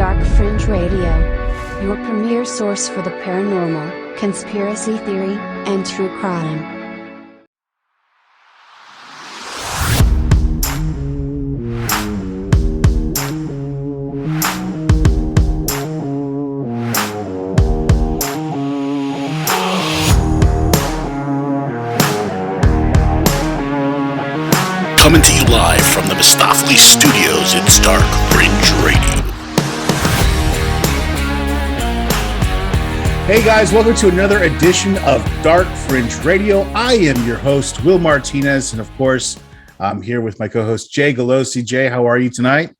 Dark Fringe Radio, your premier source for the paranormal, conspiracy theory, and true crime. Coming to you live from the Mistopheles Studios, it's Dark Fringe Radio. Hey guys, welcome to another edition of Dark Fringe Radio. I am your host, Will Martinez, and of course, I'm here with my co-host, Jay Galosi. Jay, how are you tonight?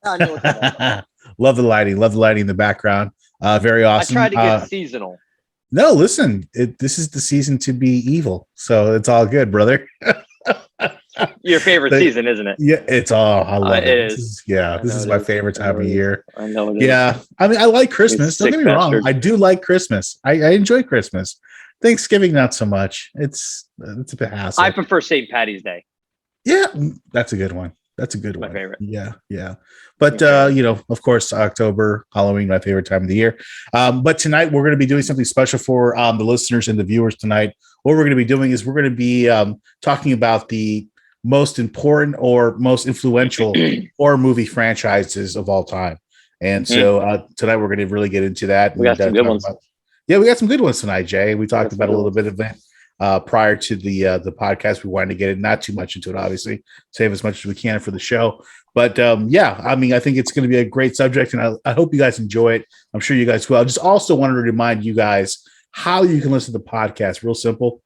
Love the lighting in the background. Very awesome. I tried to get seasonal. No, listen, this is the season to be evil, so it's all good, brother. Your favorite season, isn't it? Yeah, it's all. I love it. This is my favorite time of year. I know it is. Yeah, I mean, I like Christmas. Don't get me wrong. I do like Christmas. I enjoy Christmas. Thanksgiving, not so much. It's a bit hassle. I prefer St. Patty's Day. Yeah, that's a good one. That's a good one. My favorite. Yeah. But, of course, October, Halloween, my favorite time of the year. But tonight we're going to be doing something special for the listeners and the viewers tonight. What we're going to be doing is we're going to be talking about the most important or most influential horror movie franchises of all time. And so tonight we're going to really get into that. We got some good ones. We got some good ones tonight, Jay. We talked about a little bit of it prior to the podcast. We wanted to get it not too much into it, obviously, save as much as we can for the show. But I mean, I think it's going to be a great subject, and I hope you guys enjoy it. I'm sure you guys will. I just also wanted to remind you guys how you can listen to the podcast. Real simple.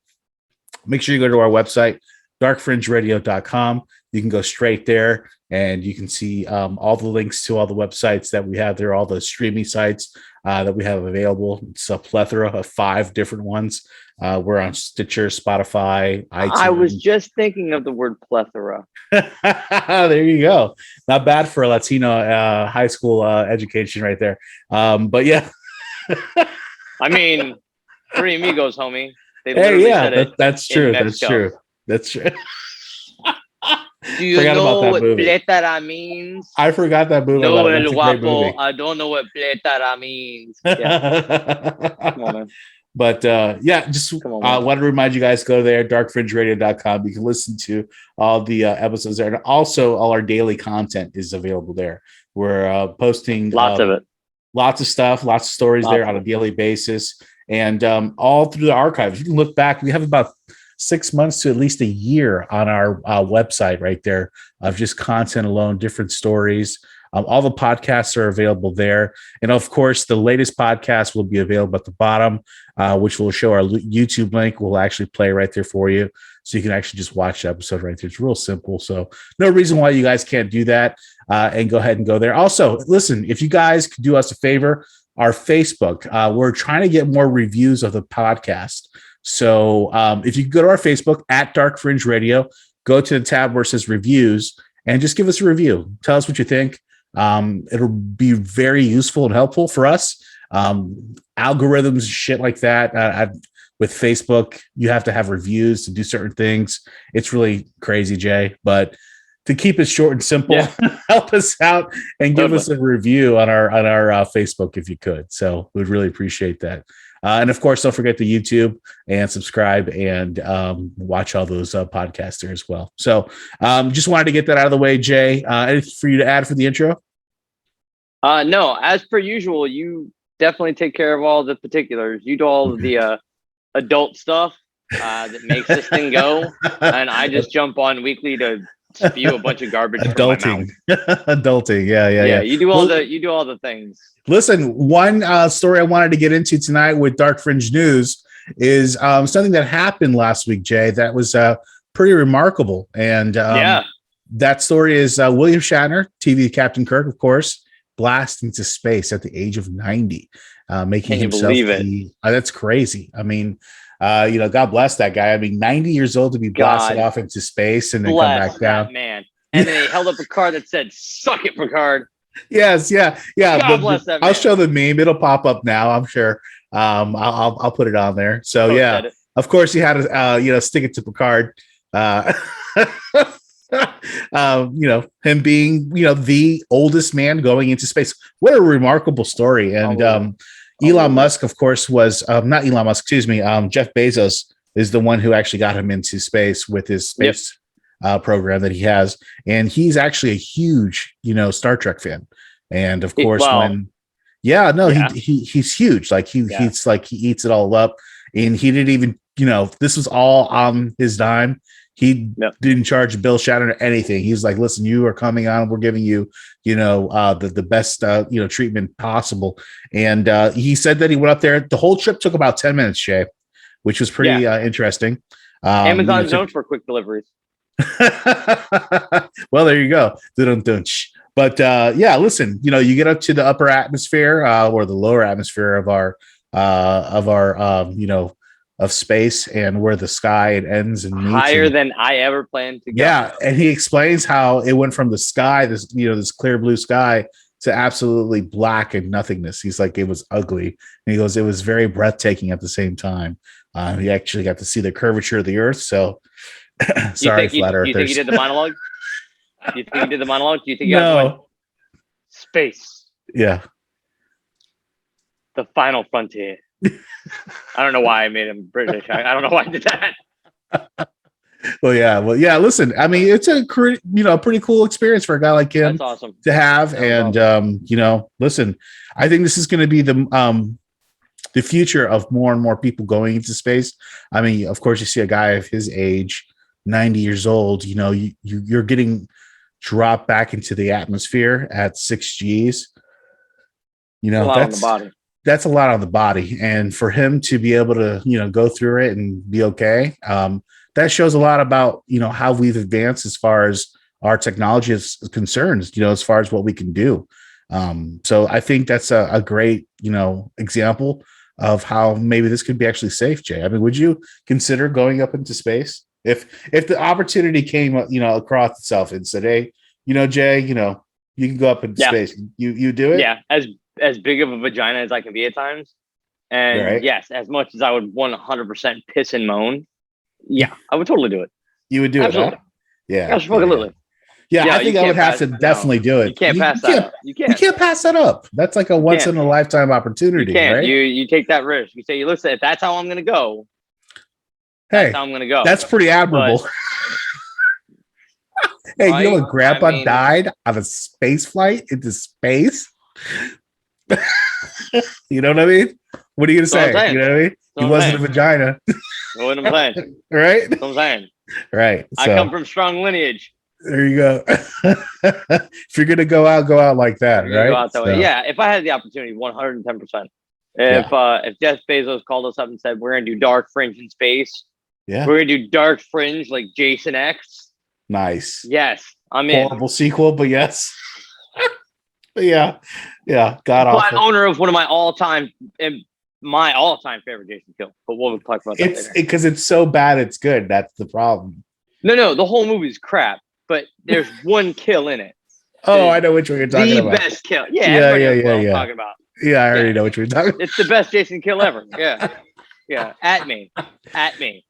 Make sure you go to our website, darkfringeradio.com. You can go straight there and you can see all the links to all the websites that we have there, all the streaming sites that we have available. It's a plethora of 5 different ones. We're on Stitcher, Spotify, iTunes. I was just thinking of the word plethora. There you go. Not bad for a Latino high school education right there. But yeah. I mean, Three Amigos, homie. That's true. That's true. Do you know what plethora means? I forgot that movie. No, El Guapo. I don't know what plethora means. Yeah. Come on, man. But want to remind you guys, go there, darkfringeradio.com. You can listen to all the episodes there. And also all our daily content is available there. We're posting lots of it. Lots of stuff, lots of stories there on a daily basis. And all through the archives. You can look back. We have about 6 months to at least a year on our website right there of just content alone, different stories. All the podcasts are available there. And of course, the latest podcast will be available at the bottom, which will show our YouTube link. Will actually play right there for you. So you can actually just watch the episode right there. It's real simple. So no reason why you guys can't do that and go ahead and go there. Also, listen, if you guys could do us a favor, our Facebook, we're trying to get more reviews of the podcast. So if you go to our Facebook at Dark Fringe Radio, go to the tab where it says reviews and just give us a review. Tell us what you think. It'll be very useful and helpful for us. Algorithms, shit like that. With Facebook, you have to have reviews to do certain things. It's really crazy, Jay. But to keep it short and simple, help us out and give us a review on our Facebook if you could. So we'd really appreciate that. And of course, don't forget the YouTube and subscribe and watch all those podcasts there as well. So just wanted to get that out of the way, Jay. Anything for you to add for the intro? No, as per usual, you definitely take care of all the particulars. You do all of the adult stuff that makes this thing go. And I just jump on weekly to spew a bunch of garbage. Adulting. Yeah. You do all the things. Listen, one story I wanted to get into tonight with Dark Fringe News is something that happened last week, Jay, that was pretty remarkable. And that story is William Shatner, TV Captain Kirk, of course, blast into space at the age of 90, making himself. Can you believe it? That's crazy. I mean, God bless that guy. I mean, 90 years old to be blasted off into space and then come back down. Man. And then he held up a card that said, "Suck it, Picard." Yes, yeah. God bless that man. I'll show the meme. It'll pop up now, I'm sure. I'll put it on there. So of course he had to stick it to Picard. Him being, the oldest man going into space. What a remarkable story. And Elon Musk, of course, was not Elon Musk, excuse me. Jeff Bezos is the one who actually got him into space with his space program that he has. And he's actually a huge, Star Trek fan. And of course, he's huge. Like he's like, he eats it all up. And he didn't even, this was all on his dime. He didn't charge Bill Shatner anything. He's like, listen, you are coming on. We're giving you, the best, treatment possible. And he said that he went up there. The whole trip took about 10 minutes, Shay, which was pretty interesting. Amazon's known for quick deliveries. Well, there you go. But listen, you get up to the upper atmosphere or the lower atmosphere of our of space, and where the sky it ends and meets higher than I ever planned to go. Yeah, and he explains how it went from the sky, this clear blue sky, to absolutely black and nothingness. He's like, it was ugly, and he goes, it was very breathtaking at the same time. He actually got to see the curvature of the Earth. So, sorry, flat earthers. Do you think he did the monologue? Do you think he did the monologue? Do you think no? Space. Yeah. The final frontier. I don't know why I made him British. I don't know why I did that. Well, yeah. Listen, I mean, it's a pretty cool experience for a guy like him. That's awesome to have. That's awesome. Listen, I think this is going to be the future of more and more people going into space. I mean, of course, you see a guy of his age, 90 years old. You're getting dropped back into the atmosphere at 6 Gs. That's a lot on the body, and for him to be able to go through it and be okay, that shows a lot about how we've advanced as far as our technology is concerned, as far as what we can do. So I think that's a great example of how maybe this could be actually safe. Jay, I mean, would you consider going up into space if the opportunity came across itself and said, hey, Jay, you can go up into space, you do it? Yeah, as big of a vagina as I can be at times. And yes, as much as I would 100% piss and moan, I would totally do it. You would do Absolutely. It, huh? Yeah. Absolutely. Yeah, I think I would have to definitely do it. You can't pass that up. You can't pass that up. That's like a once in a lifetime opportunity. You can't. Right? You take that risk. You say, listen, if that's how I'm going to go, that's how I'm going to go. That's pretty admirable. Hey, you know what? Grandpa died on a space flight into space. You know what I mean? What are you gonna say? You know what I mean? He wasn't a vagina. What I'm saying. Right? That's what I'm saying. Right. I come from strong lineage. There you go. If you're gonna go out like that, right? Go out that way. Yeah, if I had the opportunity, 110%. If Jeff Bezos called us up and said we're gonna do Dark Fringe in space, we're gonna do Dark Fringe like Jason X. Nice. Yes, I'm in. Horrible sequel, but yes. Yeah. God awful. I'm owner of one of my all-time favorite Jason kill. But we'll talk about that later. Because it's so bad, it's good. That's the problem. No, the whole movie's crap. But there's one kill in it. Oh, I know which one you're talking about. The best kill. Yeah. I'm talking about. Yeah, I already know what you're talking about. It's the best Jason kill ever. Yeah. At me. At you.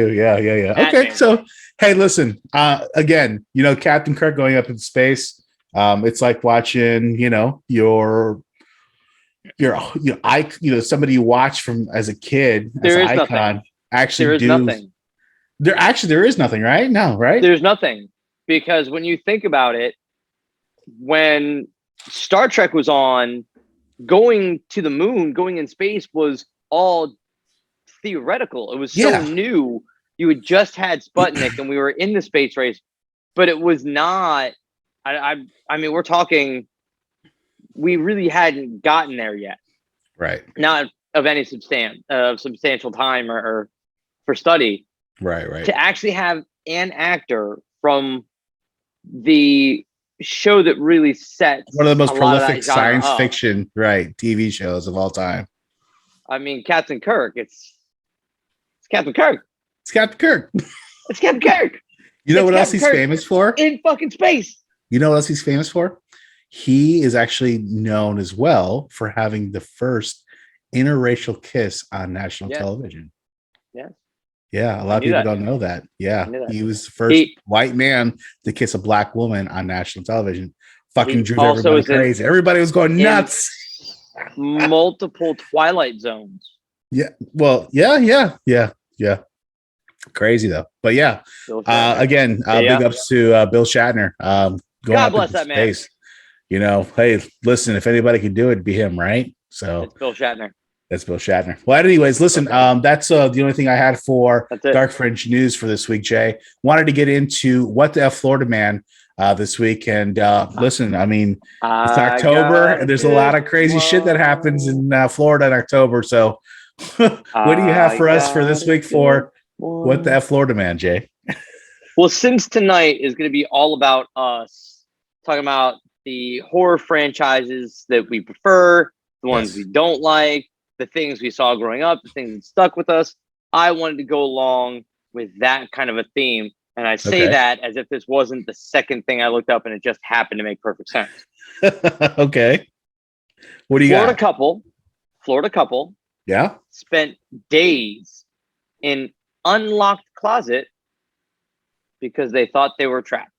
Yeah. Okay, so hey, listen. Again, Captain Kirk going up in space. It's like watching, somebody you watch from as a kid as an icon. Nothing. Actually, there is nothing, right? No, right? There's nothing, because when you think about it, when Star Trek was on, going to the moon, going in space was all theoretical. It was so new. You had just had Sputnik, and we were in the space race, but it was not. I mean, we're talking, we really hadn't gotten there yet. Right. Not of any substantial time or for study. Right. To actually have an actor from the show that really sets one of the most prolific science fiction, TV shows of all time. I mean, Captain Kirk. It's Captain Kirk. It's Captain Kirk. It's Captain Kirk. You know what else he's famous for? In fucking space. You know what else he's famous for? He is actually known as well for having the first interracial kiss on national television. Yeah. Yeah, a lot of people don't know that. Yeah, he was the first white man to kiss a black woman on national television. Fucking drove everybody crazy. Everybody was going nuts. Multiple Twilight Zones. Yeah. Well, yeah. Crazy though. But yeah. Again, big ups to Bill Shatner. God bless that man. You know, hey, listen, if anybody can do it, it'd be him, right? So it's Bill Shatner. That's Bill Shatner. Well, anyways, listen, that's the only thing I had for Dark Fringe news for this week, Jay. Wanted to get into What the F Florida Man this week. And listen, I mean, it's October and there's a lot of crazy shit that happens in Florida in October. So what do you have for us for this week for What the F Florida Man, Jay? Well, since tonight is going to be all about us talking about the horror franchises that we prefer, the ones we don't like, the things we saw growing up, the things that stuck with us. I wanted to go along with that kind of a theme. And I say that as if this wasn't the second thing I looked up and it just happened to make perfect sense. Okay. What do you got? Florida couple. Yeah. Spent days in unlocked closet because they thought they were trapped.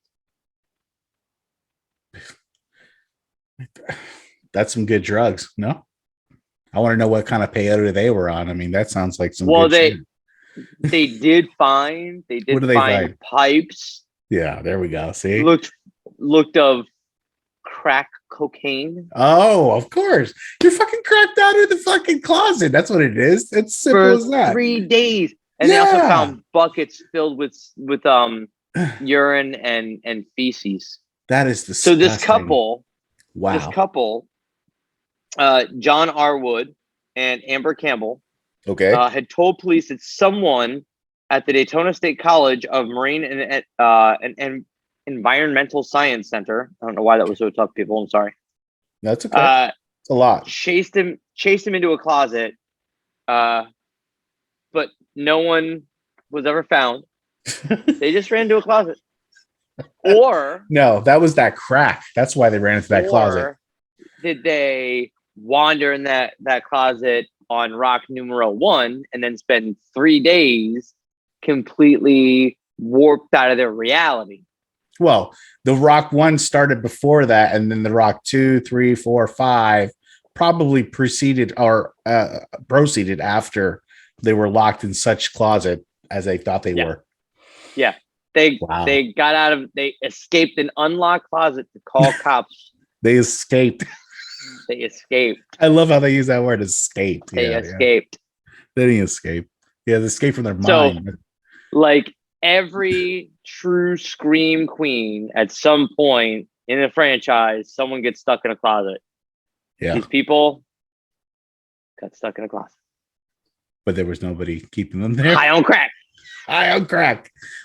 That's some good drugs, no? I want to know what kind of peyote they were on. I mean, that sounds like some. Well, good shit. they did find pipes. Yeah, there we go. See, looked of crack cocaine. Oh, of course, you're fucking cracked out in the fucking closet. That's what it is. It's simple as that. 3 days, and they also found buckets filled with urine and feces. That is disgusting. So this couple. John R. Wood and Amber Campbell, had told police that someone at the Daytona State College of Marine and Environmental Science Center. I don't know why that was so tough, people. I'm sorry. That's okay. It's a lot. Chased him into a closet, but no one was ever found. They just ran into a closet. Or no, that was that crack. That's why they ran into that closet. Did they wander in that closet on rock numero 1 and then spend 3 days completely warped out of their reality? Well, the rock 1 started before that, and then the rock 2, 3, 4, 5 probably proceeded after they were locked in such closet as they thought they were. Yeah. They escaped an unlocked closet to call cops. They escaped. I love how they use that word, escape. They escaped. They didn't escape. Yeah, they escaped from their mind. Like every true scream queen, at some point in a franchise, someone gets stuck in a closet. Yeah. These people got stuck in a closet. But there was nobody keeping them there. High on crack.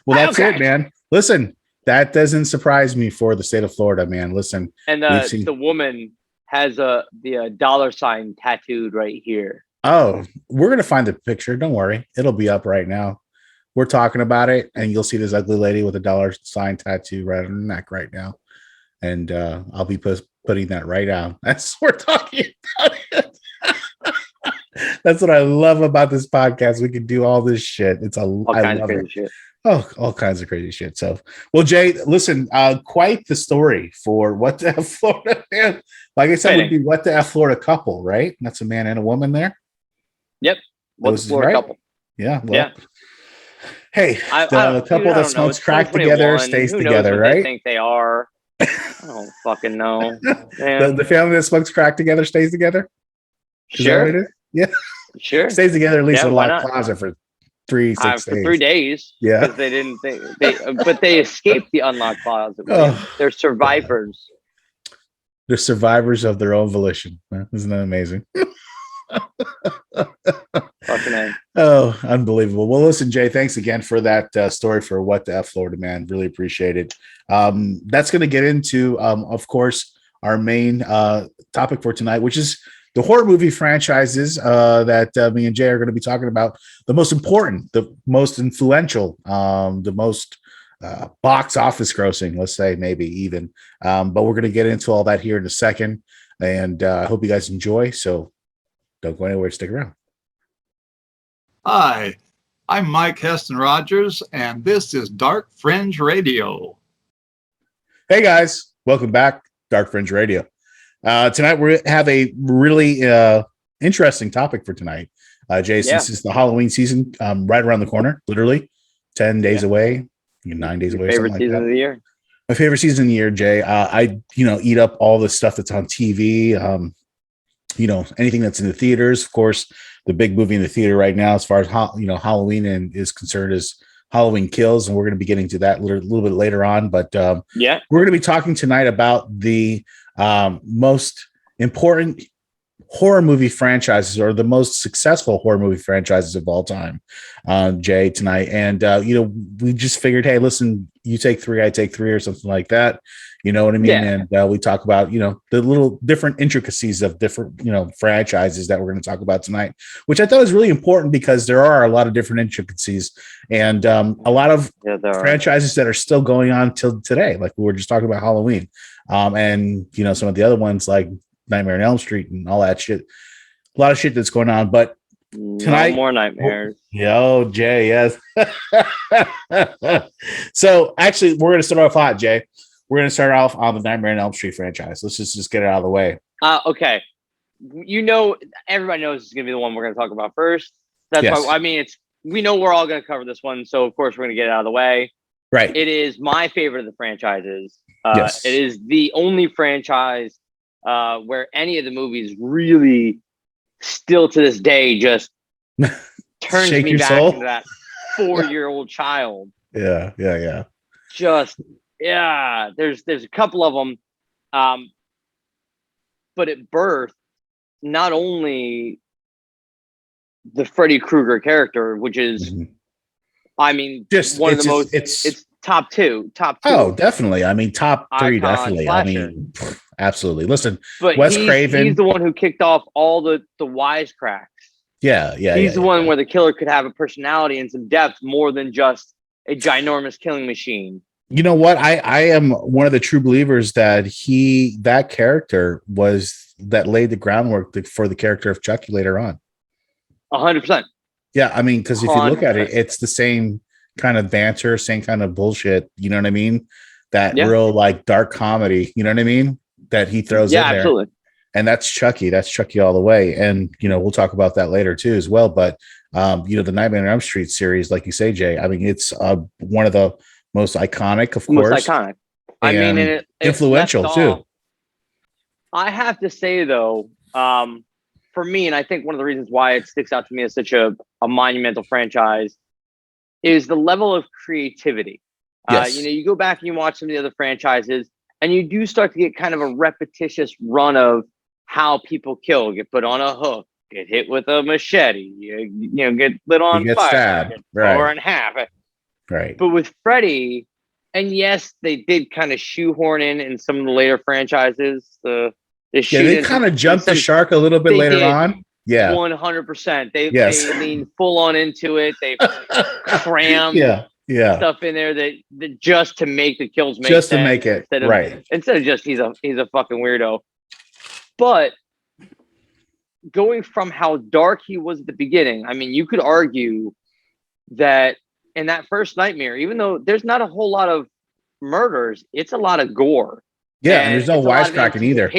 Well, that's it, man. Listen, that doesn't surprise me for the state of Florida, man. Listen. And the woman has the $sign tattooed right here. Oh, we're gonna find the picture. Don't worry, it'll be up right now. We're talking about it, and you'll see this ugly lady with a $sign tattoo right on her neck right now. And I'll be putting that right out. That's what we're talking about. That's what I love about this podcast. We can do all this shit. All kinds of crazy shit. Oh, all kinds of crazy shit. So, well, Jay, listen, quite the story for What the F Florida Man. Like I said, it would be What the F Florida couple, right? That's a man and a woman there. Yep. What the Florida couple? Yeah. Well, yeah. Hey, the couple that smokes crack together stays together, right? They think they are. I don't fucking know. The family that smokes crack together stays together. Is that what it is? Yeah. Sure. Stays together at least in a locked closet for 3 days. 3 days. Yeah. Because they didn't but they escaped the unlocked closet. They're survivors. They're survivors of their own volition. Isn't that amazing? Fucking A. Oh, unbelievable. Well, listen, Jay, thanks again for that story for What the F Florida Man. Really appreciate it. That's going to get into, of course, our main topic for tonight, which is the horror movie franchises that me and Jay are going to be talking about. The most important, the most influential, the most box office grossing, let's say, maybe even. But we're going to get into all that here in a second. And I hope you guys enjoy. So don't go anywhere. Stick around. Hi, I'm Mike Heston Rogers, and this is Dark Fringe Radio. Hey guys, welcome back, Dark Fringe Radio. Tonight we have a really interesting topic for tonight. Jay, since it's the Halloween season, right around the corner, literally 10 days away, 9 days away. Favorite season of the year. My favorite season of the year, Jay. I eat up all the stuff that's on TV. Anything that's in the theaters. Of course, the big movie in the theater right now, as far as Halloween is concerned, is Halloween Kills, and we're going to be getting to that a little bit later on. But we're going to be talking tonight about the most important horror movie franchises, or the most successful horror movie franchises of all time, Jay, tonight. And we just figured, hey, listen, you take three, I take three, or something like that. You know what I mean? Yeah. And we talk about, the little different intricacies of different, franchises that we're going to talk about tonight, which I thought was really important because there are a lot of different intricacies and a lot of franchises that are still going on till today. Like we were just talking about Halloween, and some of the other ones like Nightmare on Elm Street and all that shit. A lot of shit that's going on, but tonight, no more nightmares. Yo, Jay, yes. So actually, we're going to start off hot, Jay. We're going to start off on the Nightmare on Elm Street franchise. Let's just get it out of the way. Okay. Everybody knows it's going to be the one we're going to talk about first. That's why, we know we're all going to cover this one. So, of course, we're going to get it out of the way. Right. It is my favorite of the franchises. It is the only franchise where any of the movies really still to this day just turns me back into that 4-year-old child. Yeah. There's a couple of them, but it birthed not only the Freddy Krueger character, which is, just one of the most. It's top two. Oh, definitely. Top three, definitely. Slasher. Absolutely. Listen, but Wes Craven. He's the one who kicked off all the wisecracks. Yeah. He's the one where the killer could have a personality and some depth more than just a ginormous killing machine. You know what? I am one of the true believers that that character was that laid the groundwork for the character of Chucky later on. 100%. Yeah, because if you look at it, it's the same kind of banter, same kind of bullshit. You know what I mean? That real like dark comedy. You know what I mean? That he throws in there. Yeah, absolutely. And that's Chucky. That's Chucky all the way. And we'll talk about that later too as well. But the Nightmare on Elm Street series, like you say, Jay. it's one of the most iconic, of course. Most iconic. And influential too. I have to say though, for me, and I think one of the reasons why it sticks out to me as such a monumental franchise is the level of creativity. Yes. You go back and you watch some of the other franchises, and you do start to get kind of a repetitious run of how people kill, get put on a hook, get hit with a machete, get lit on fire, stabbed, right, or in half. Right. But with Freddy, and yes, they did kind of shoehorn in some of the later franchises. They kind of jumped the shark a little bit later on. Yeah, 100%. They leaned full on into it. They crammed stuff in there that just to make the kills make just sense, to make it instead of just he's a fucking weirdo. But going from how dark he was at the beginning, you could argue that in that first Nightmare, even though there's not a whole lot of murders, it's a lot of gore. Yeah, and there's no wisecracking either.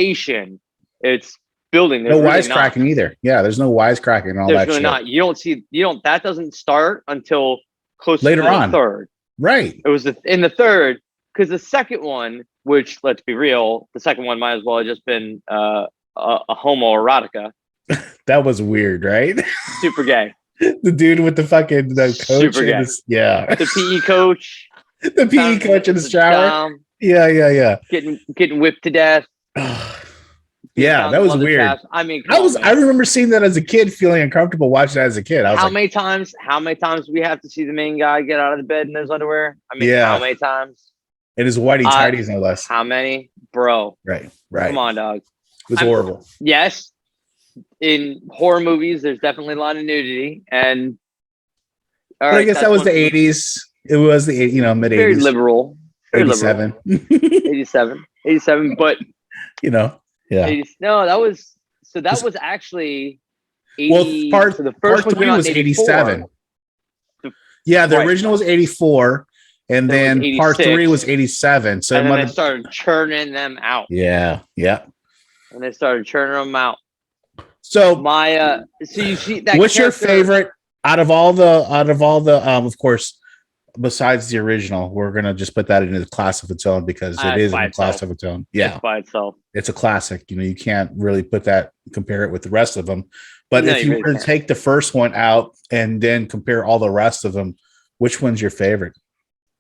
It's building. No wisecracking either. Yeah, there's no wisecracking and all that shit. Not. You don't. That doesn't start until close later to on. The third. Right. It was in the third, because the second one, which let's be real, the second one might as well have just been a homoerotica. That was weird, right? Super gay. The dude with the fucking coach. Super gay. The PE coach. The PE coach in the shower. Yeah. Getting whipped to death. Yeah, that was weird. I remember seeing that as a kid, feeling uncomfortable watching that as a kid. How many times do we have to see the main guy get out of the bed in his underwear? How many times? It is whitey tighties, no less. How many? Bro. Right. Come on, dog. It was horrible. Yes. In horror movies, there's definitely a lot of nudity. And I guess that was the 80s. It was the mid 80s. Very liberal. 87. 87. But yeah. 80s, no, that was actually 80. Well, part 3 was 87. The Yeah, the Right. original was 84, and Then then was part 3 86. was 87. So And it then might they have, started churning them out. yeah. And they started churning them out. So So you see that. what's your character- favorite out of all the of course, besides the original, we're gonna just put that into the class of its own because it is in by a class itself. of its own. Yeah, It's by itself. it's a classic. You can't really compare it with the rest of them. But No, if you you really were to can't. take the first one out and then compare all the rest of them, which one's your favorite?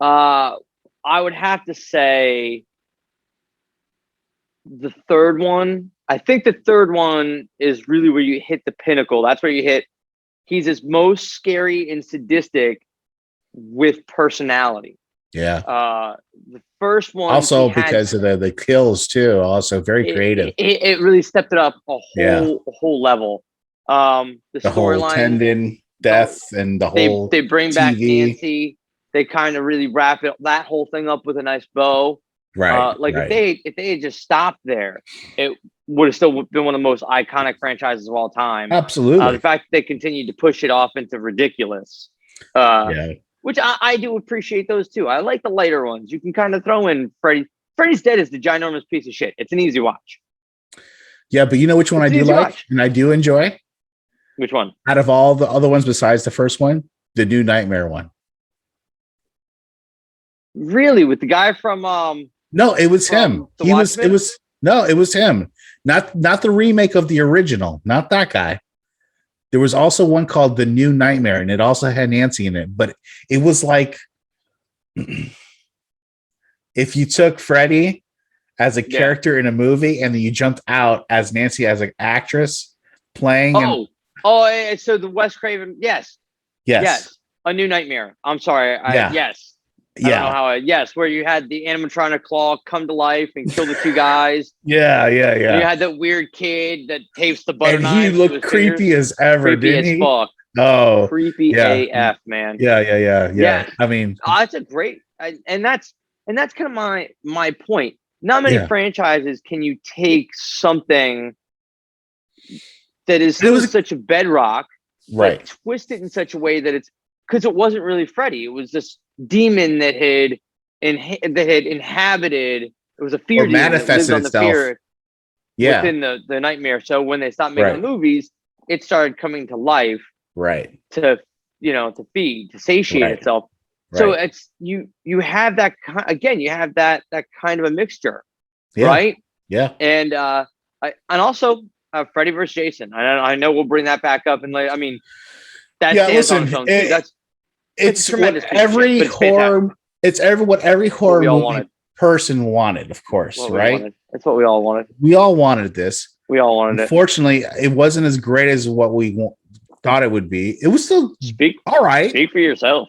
I would have to say the third one. I think the third one is really where you hit the pinnacle. That's where you hit. He's his most scary and sadistic with personality. Yeah. The first one Also because of the kills too. Also very creative. It really stepped it up a whole level. The whole storyline, tendon death and the whole they bring back TV. Nancy. They kind of really wrap that whole thing up with a nice bow. Right. If they had just stopped there, it would have still been one of the most iconic franchises of all time. Absolutely. The fact that they continued to push it off into ridiculous, which I do appreciate those too. I like the lighter ones. You can kind of throw in Freddy. Freddy's Dead is the ginormous piece of shit. It's an easy watch. Yeah, but you know which one It's I do easy like watch. and I do enjoy? Which one? Out of all the other ones besides the first one, the New Nightmare one. Really, with the guy from No, it was him. The It Watchmen? was him. Not the remake of the original, not that guy. There was also one called The New Nightmare, and it also had Nancy in it. But it was like if you took Freddy as a character in a movie and then you jumped out as Nancy as an actress playing. So the Wes Craven, yes, A New Nightmare. I'm sorry, yes. I don't know how where you had the animatronic claw come to life and kill the two guys. Yeah. And you had that weird kid that tapes the butter And knife. he looked creepy as ever, didn't he? Fuck. Oh, creepy AF, man. Yeah. I mean, that's a great, and that's kind of my point. Not many franchises can you take something that is such a bedrock, right? Twist it in such a way that it's because it wasn't really Freddy. It was this demon that had inhabited. It was a fear demon manifested that lived on the itself. fear within the nightmare. So when they stopped making the movies, it started coming to life, right? To feed, to satiate itself. So it's you have that again. You have that kind of a mixture, right? Yeah. And also Freddy versus Jason. I know we'll bring that back up and later. I mean, that stands on its own too. It's tremendous. Every horror. It's what every horror movie person wanted, of course, right? That's what we all wanted. We all wanted this. We all wanted it. Unfortunately, it wasn't as great as what we thought it would be. It was still all right. Speak for yourself.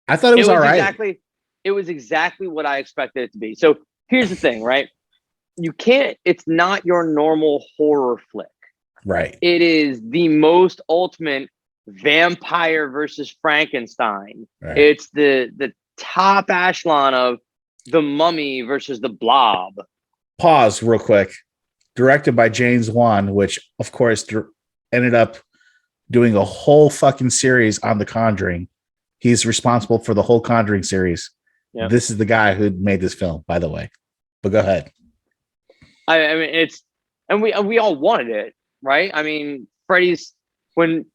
I thought it was all right. It was exactly what I expected it to be. So here's the thing, right? It's not your normal horror flick. Right. It is the most ultimate vampire versus Frankenstein. Right. It's the top echelon of the Mummy versus the Blob. Pause real quick. Directed by James Wan, which of course ended up doing a whole fucking series on The Conjuring. He's responsible for the whole Conjuring series. Yep. This is the guy who made this film, by the way. But go ahead. I mean, we all wanted it, right? I mean, when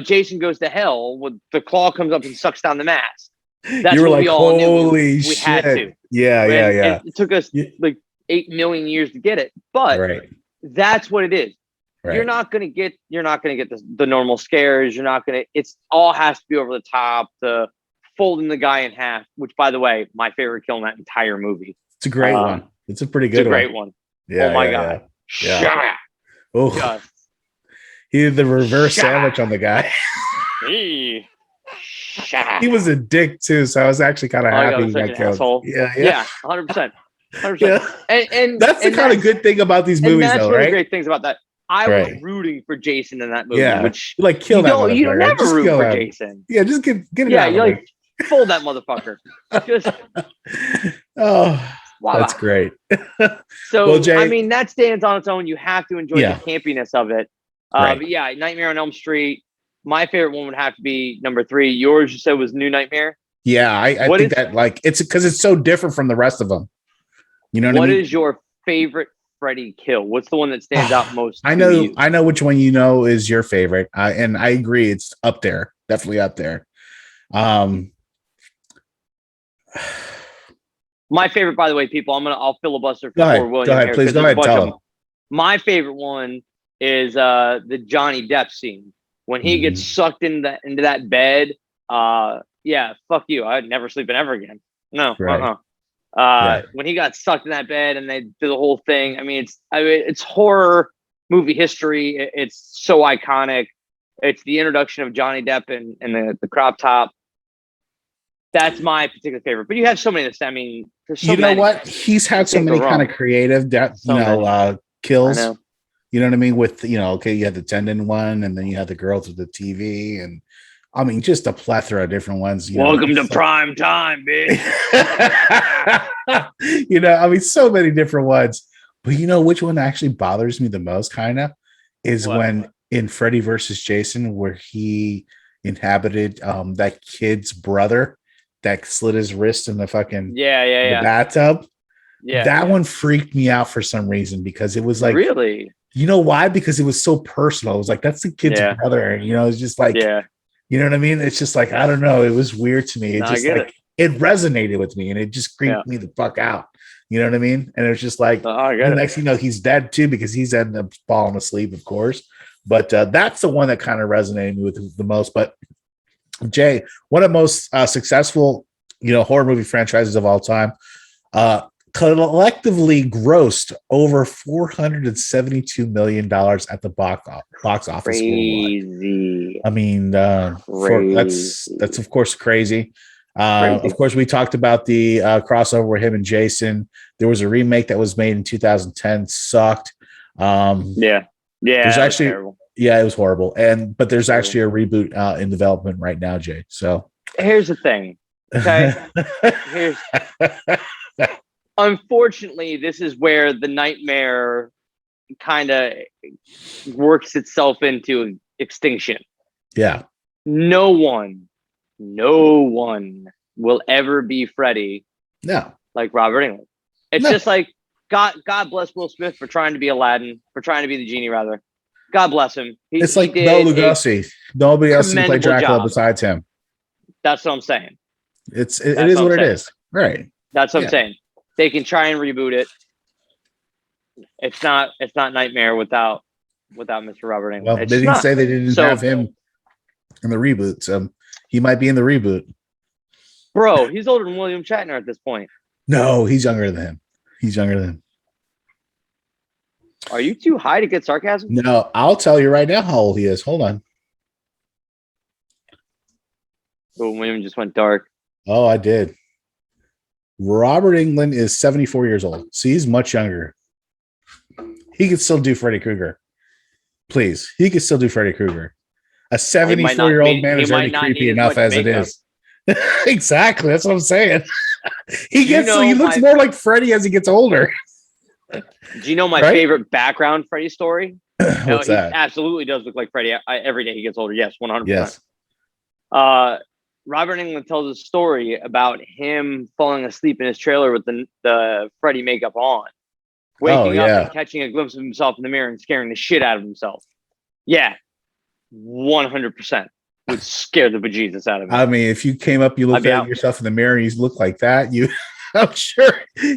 Jason goes to hell, when the claw comes up and sucks down the mask. That's you were what like, we all holy knew. We shit. had to. Yeah. It took us like 8 million years to get it, but that's what it is. Right. You're not gonna get the normal scares. It's all has to be over the top. The folding the guy in half, which by the way, my favorite kill in that entire movie. It's a great one. It's a pretty good one. Great one. Yeah. Oh my god. Yeah. Oh. He did the reverse sandwich on the guy. He was a dick too, so I was actually kind of happy he got killed. Yeah, 100%. 100%. Yeah. And that's the kind of good thing about these movies, though, right? Great things about that. I was rooting for Jason in that movie. Yeah, which like kill that. You don't ever root for Jason. Yeah, just get it out. Yeah, you like fold that motherfucker. Just that's great. So well, Jay, I mean, that stands on its own. You have to enjoy the campiness of it. But yeah, Nightmare on Elm Street. my favorite one would have to be number 3. Yours, you said, was New Nightmare. Yeah, I think that like it's because it's so different from the rest of them. You know what I mean? What is your favorite Freddy kill? What's the one that stands out most? I know which one you know is your favorite, and I agree, it's up there, definitely up there. My favorite, by the way, people, I'll filibuster for William. Go ahead, please. Go ahead, tell him. My favorite one is the Johnny Depp scene when he gets sucked into that bed. Yeah, fuck you. I'd never sleep in ever again. No. Right. When he got sucked in that bed and they do the whole thing. I mean, it's horror movie history. It's so iconic. It's the introduction of Johnny Depp and the crop top. That's my particular favorite. But you have so many. I mean, there's so many. What? He's had so many kind of creative, kills. You know what I mean? With okay, you had the tendon one, and then you had the girl through the TV, and I mean, just a plethora of different ones. Welcome to prime time, bitch. I mean, so many different ones. But which one actually bothers me the most, kind of, is when in Freddy versus Jason, where he inhabited that kid's brother that slit his wrist in the fucking the bathtub. Yeah, that one freaked me out for some reason because it was like, really, why? Because it was so personal. It was like, that's the kid's brother. It's just like, you know what I mean? It's just like, I don't know. It was weird to me. It resonated with me and it just creeped me the fuck out. You know what I mean? And it was just like, the next thing you know, he's dead too, because he's ended up falling asleep, of course. But that's the one that kind of resonated with the most. But Jay, one of the most successful, horror movie franchises of all time, collectively grossed over $472 million at the box office. Crazy. I mean, that's of course crazy. Of course, we talked about the crossover with him and Jason. There was a remake that was made in 2010. Sucked. There's actually, it was horrible. But there's actually a reboot in development right now, Jay. So here's the thing. Okay. Unfortunately, this is where the nightmare kind of works itself into extinction. Yeah. No one will ever be Freddy. No. Like Robert Englund. It's just like, God bless Will Smith for trying to be Aladdin, for trying to be the genie, rather. God bless him. It's like Bela Lugosi. Nobody else can play Dracula besides him. That's what I'm saying. It is what it is. Right. That's what I'm saying. They can try and reboot it. It's not Nightmare without Mr. Robert Englund. Well, they didn't say they didn't have him in the reboot, so he might be in the reboot. Bro, he's older than William Shatner at this point. No, he's younger than him. Are you too high to get sarcasm? No, I'll tell you right now how old he is. Hold on. Oh, William just went dark. Oh, I did. Robert Englund is 74 years old. So he's much younger. He could still do Freddy Krueger. Please. He could still do Freddy Krueger. A 74-year-old man is already creepy enough as it is. Exactly. That's what I'm saying. He looks more like Freddy as he gets older. Do you know my favorite background Freddy story? What's that? He absolutely does look like Freddy every day he gets older. Yes, 100%. Yes. Robert Englund tells a story about him falling asleep in his trailer with the Freddy makeup on, waking up and catching a glimpse of himself in the mirror and scaring the shit out of himself. Yeah, 100% would scare the bejesus out of me. I mean, if you came up, you looked at yourself in the mirror, and you look like that, I'm sure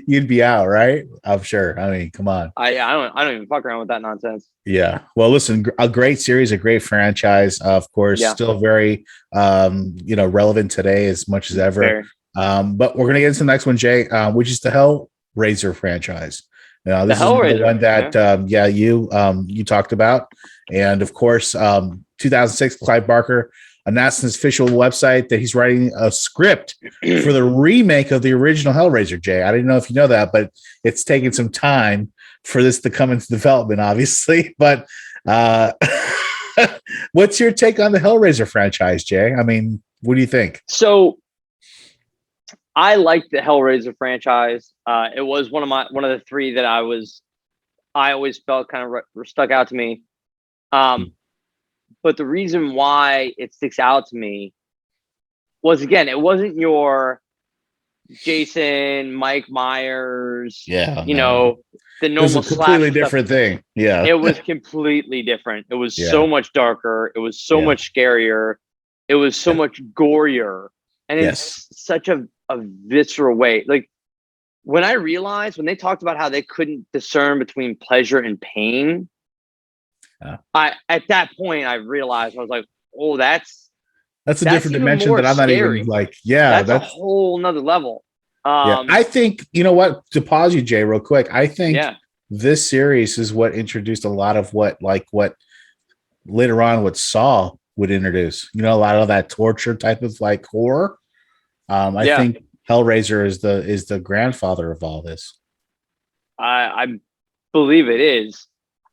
you'd be out, right? I'm sure. I mean, come on. I don't even fuck around with that nonsense. Yeah. Well, listen, a great series, a great franchise, of course, still very, relevant today as much as ever. But we're going to get into the next one, Jay, which is the Hellraiser franchise. This is the one that, you talked about. And of course, 2006, Clive Barker announced on his official website that he's writing a script for the remake of the original Hellraiser, Jay. I didn't know if you know that, but it's taken some time for this to come into development, obviously. But what's your take on the Hellraiser franchise, Jay? I mean, what do you think? So I like the Hellraiser franchise. It was one of the three that I always felt kind of stuck out to me. But the reason why it sticks out to me was, again, it wasn't your Jason, Mike Myers, the normal. It was a completely different thing. Yeah. It was completely different. It was Yeah. so much darker. It was so much scarier. It was so much gorier. And it's such a visceral way. Like, when they talked about how they couldn't discern between pleasure and pain, at that point I realized, I was like, oh, that's a different dimension that I'm not even like, that's a whole nother level. I think, you know what, to pause you, Jay, real quick, I think this series is what introduced a lot of what later on what Saw would introduce, a lot of that torture type of like horror. I think Hellraiser is the grandfather of all this. I believe it is.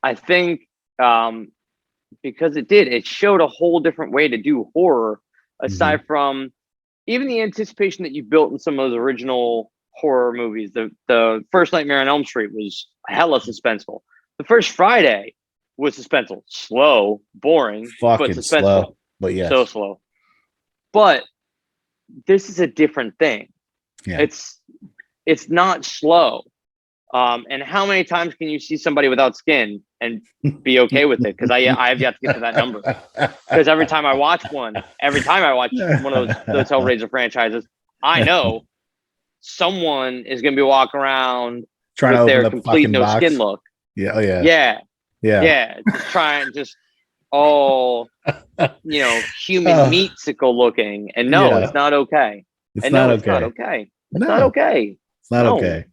I think because it showed a whole different way to do horror, aside from even the anticipation that you built in some of those original horror movies. The first Nightmare on Elm Street was hella suspenseful. The first Friday was suspenseful, slow, boring, but suspenseful. Slow, but so slow. But this is a different thing. Yeah. It's not slow. And how many times can you see somebody without skin and be okay with it? Because I have yet to get to that number. Because every time I watch one of those Hellraiser franchises, I know someone is going to be walking around trying with to their complete no skin look. Yeah. Oh yeah. Yeah. Human meat-sickle looking. And it's not okay. It's not okay. It's not okay. It's not okay.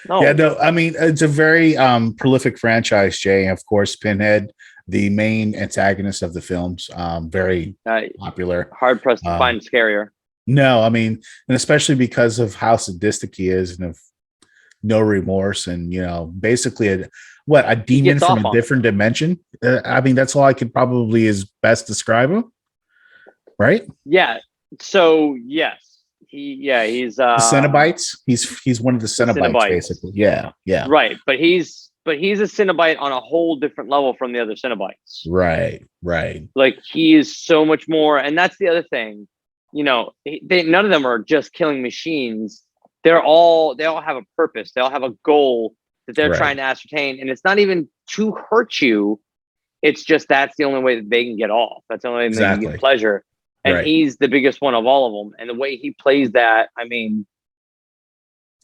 No. Yeah, no, I mean, it's a very prolific franchise, Jay. Of course, Pinhead, the main antagonist of the films, very popular. Hard pressed to find scarier. No, I mean, and especially because of how sadistic he is and of no remorse and, basically a demon from a different dimension. I mean, that's all I could probably is best describe him. Right? Yeah. So, yes. He's the Cenobites. He's one of the Cenobites, basically. Yeah. Right, but he's a Cenobite on a whole different level from the other Cenobites. Right. Like, he is so much more, and that's the other thing. None of them are just killing machines. They all have a purpose. They all have a goal that they're trying to ascertain, and it's not even to hurt you. It's just that's the only way that they can get off. That's the only way they can get pleasure. And he's the biggest one of all of them. And the way he plays that,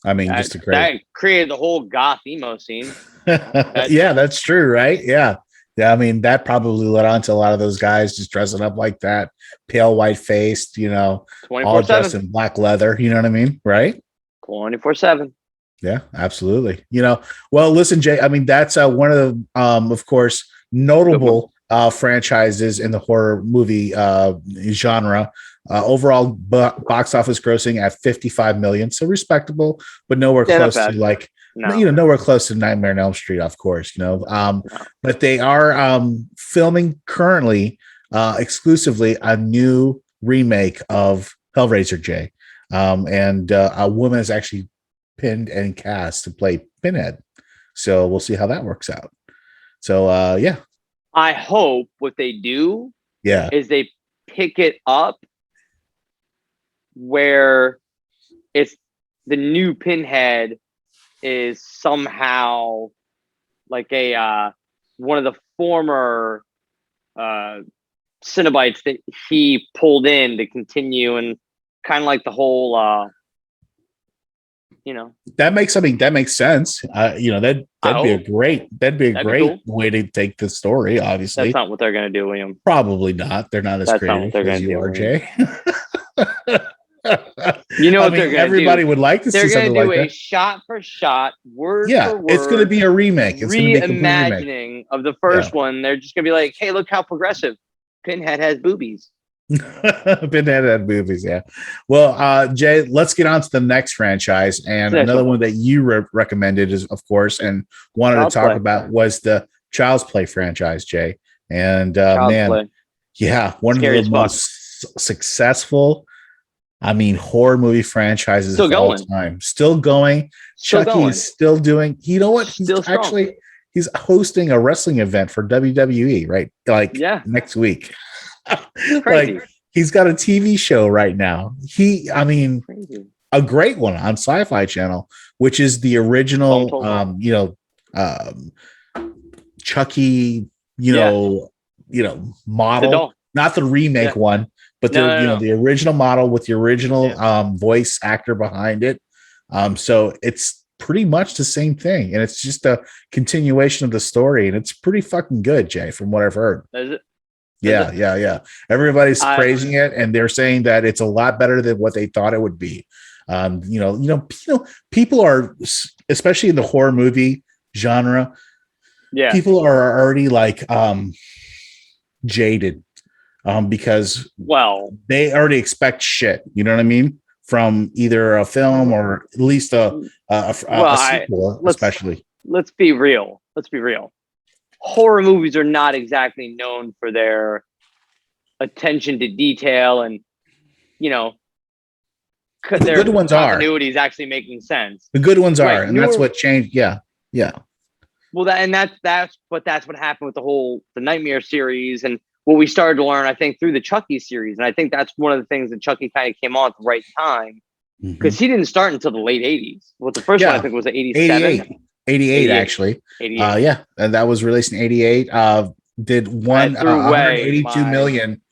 just a great. That created the whole goth emo scene. Yeah, that's true, right? Yeah. I mean, that probably led on to a lot of those guys just dressing up like that, pale white faced, all dressed in black leather. You know what I mean? Right? 24/7. Yeah, absolutely. Well, listen, Jay, I mean, that's one of the, of course, notable franchises in the horror movie genre. Overall box office grossing at 55 million, so respectable, but nowhere close to nowhere close to Nightmare on Elm Street, of course. But they are filming currently exclusively a new remake of Hellraiser, Jay, and a woman is actually pinned and cast to play Pinhead. So we'll see how that works out. So yeah. I hope what they do is they pick it up where it's the new Pinhead is somehow like a one of the former Cenobites that he pulled in to continue, and kind of like the whole that makes sense. That'd be a great cool way to take the story. Obviously, that's not what they're going to do, William. Probably not. They're not as creative as you are, Jay. What they're going to do? Everybody would like to see something like that. They're going to do a shot for shot, word for word. It's going to be a remake. It's reimagining of the first one. They're just going to be like, "Hey, look how progressive Pinhead has boobies." Pinhead had movies, yeah. Well, Jay, let's get on to the next franchise, and another one that you recommended is, of course, and wanted to talk about was the Child's Play franchise, Jay. And one of the most successful, horror movie franchises of all time. Still going. Chucky is still doing. You know what? he's hosting a wrestling event for WWE, right? Like next week. Like he's got a TV show right now. A great one on Sci-Fi Channel, which is the original, Chucky, model, not the remake one, but the original model with the original voice actor behind it. So it's pretty much the same thing, and it's just a continuation of the story, and it's pretty fucking good, Jay, from what I've heard. Is it? Yeah. Everybody's praising it, and they're saying that it's a lot better than what they thought it would be. People are, especially in the horror movie genre, people are already like jaded because they already expect shit. You know what I mean? From either a film or at least a sequel, especially. Let's be real. Horror movies are not exactly known for their attention to detail, and the good ones continuity is actually making sense. The good ones are, and that's what changed. Yeah. Well, that's what happened with the Nightmare series, and what we started to learn, I think, through the Chucky series, and I think that's one of the things that Chucky kind of came on at the right time, because he didn't start until the late 80s. Well, the first one I think was 87. 88 actually. 88. And that was released in 88. Did 182 million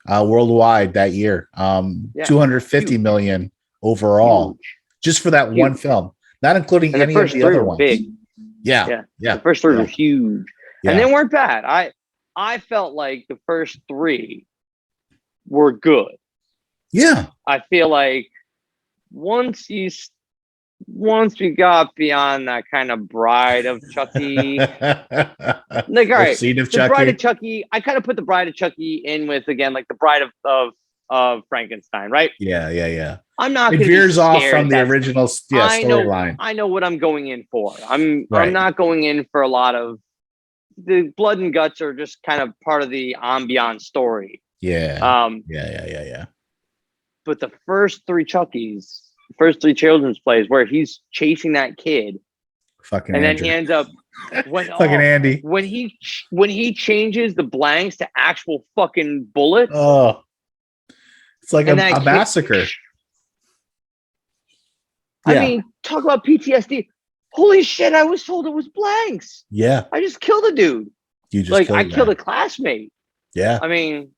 worldwide that year. 250 million overall, just for that one film, not including any of the other ones. Big. Yeah. The first three were huge, and they weren't bad. I felt like the first three were good. Yeah, I feel like once we got beyond that kind of Bride of Chucky, like all right, the Bride of Chucky, I kind of put the Bride of Chucky in with, again, like the Bride of Frankenstein, right? Yeah. I'm not. It veers off from the original storyline. I know what I'm going in for. I'm not going in for a lot of the blood and guts, are just kind of part of the ambiance story. Yeah. But the first three Chuckies, first three children's plays, where he's chasing that kid, fucking, and Andrew. Then he ends up fucking Andy. When he changes the blanks to actual fucking bullets. Oh, it's like a massacre. I mean, talk about PTSD. Holy shit, I was told it was blanks. Yeah. I just killed a dude. I killed a classmate. Yeah. I mean,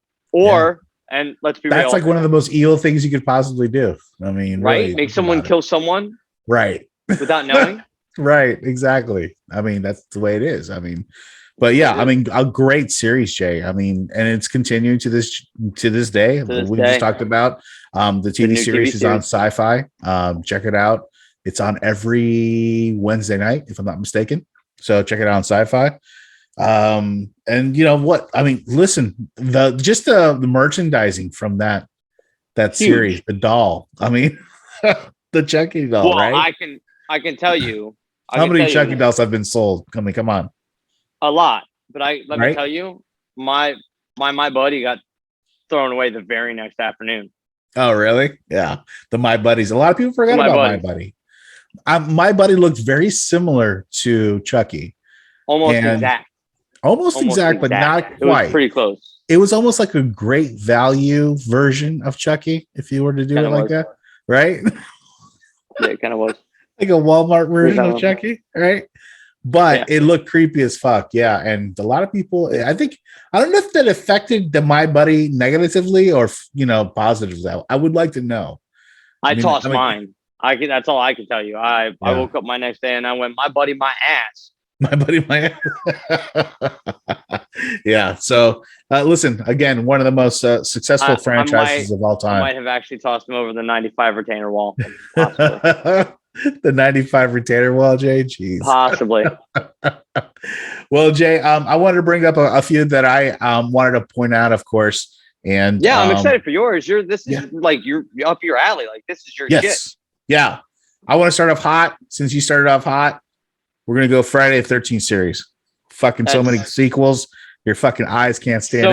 and let's be real. That's like one of the most evil things you could possibly do. I mean, right? Really, make someone kill someone. Right. Without knowing. Right. Exactly. I mean, that's the way it is. I mean, but yeah, I mean, a great series, Jay. I mean, and it's continuing to this day. Just talked about the TV series is on Sci-Fi. Check it out. It's on every Wednesday night, if I'm not mistaken. So check it out on Sci-Fi. And you know what? I mean, listen, the merchandising from that series, the doll. I mean, the Chucky doll, right? I can tell you. How many Chucky dolls have been sold? I mean, come on. A lot. But let me tell you, my buddy got thrown away the very next afternoon. Oh, really? Yeah. The My Buddies. A lot of people forgot about My Buddy. My Buddy looked very similar to Chucky. Almost exact, but not quite. It was pretty close. It was almost like a great value version of Chucky, if you were to do it like that, right? Yeah, it kind of was. Like a Walmart version of Chucky, right? But it looked creepy as fuck. Yeah. And a lot of people, I don't know if that affected the My Buddy negatively or, positively. I would like to know. I tossed mine. That's all I can tell you. I woke up my next day and I went, my buddy, my ass. My buddy, my ass. Yeah. So listen, again, one of the most successful franchises of all time. I might have actually tossed him over the 95 retainer wall. The 95 retainer wall, Jay. Jeez. Possibly. Well, Jay, I wanted to bring up a few that I wanted to point out, of course. And I'm excited for yours. This is like you're up your alley. Like this is your shit. Yeah. I want to start off hot. Since you started off hot, we're gonna go Friday the 13th series. So many sequels. Your fucking eyes can't stand it.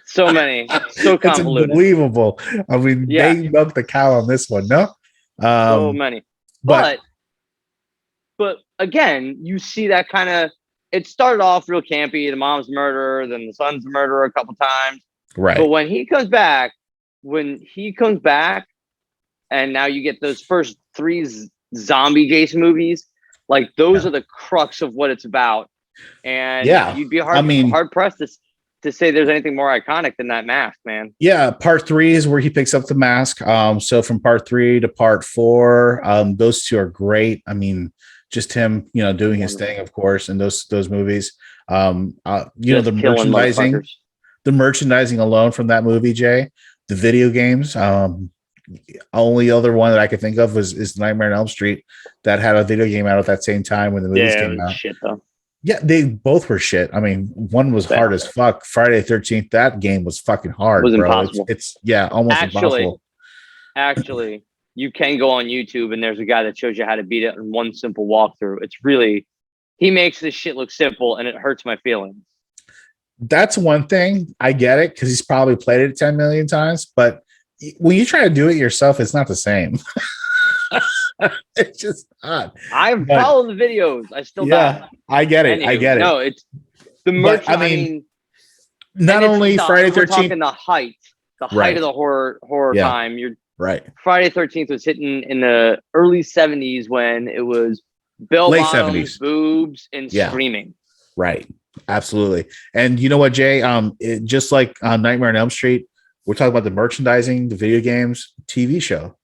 So many. So convoluted. It's unbelievable. I mean, they milked the cow on this one, no? So many. But again, you see that kind of it started off real campy. The mom's murder, then the son's murder a couple times. Right. But when he comes back, and now you get those first 3 zombie Jason movies, like those are the crux of what it's about. And you'd be hard pressed to say there's anything more iconic than that mask, man. Yeah, part 3 is where he picks up the mask. So from part 3 to part 4, those two are great. I mean, just him, doing his thing, of course, in those movies. The merchandising alone from that movie, Jay, the video games. Only other one that I could think of is Nightmare on Elm Street that had a video game out at that same time when the movies came out. Shit though. Yeah, they both were shit. I mean, one was hard as fuck. Friday the 13th, that game was fucking hard. It was bro. impossible. It's almost impossible. Actually, you can go on YouTube and there's a guy that shows you how to beat it in one simple walkthrough. It's really, he makes this shit look simple and it hurts my feelings. That's one thing. I get it because he's probably played it 10 million times, but when you try to do it yourself, it's not the same. It's just not. I follow the videos. I still die. I get it. I get it. No, it's the merch. But, I mean not only Friday 13th. We're talking the height of the horror time. You're right. Friday 13th was hitting in the early 70s when it was bell bottoms, boobs, and screaming. Right. Absolutely. And you know what, Jay? Just like Nightmare on Elm Street, we're talking about the merchandising, the video games, TV show.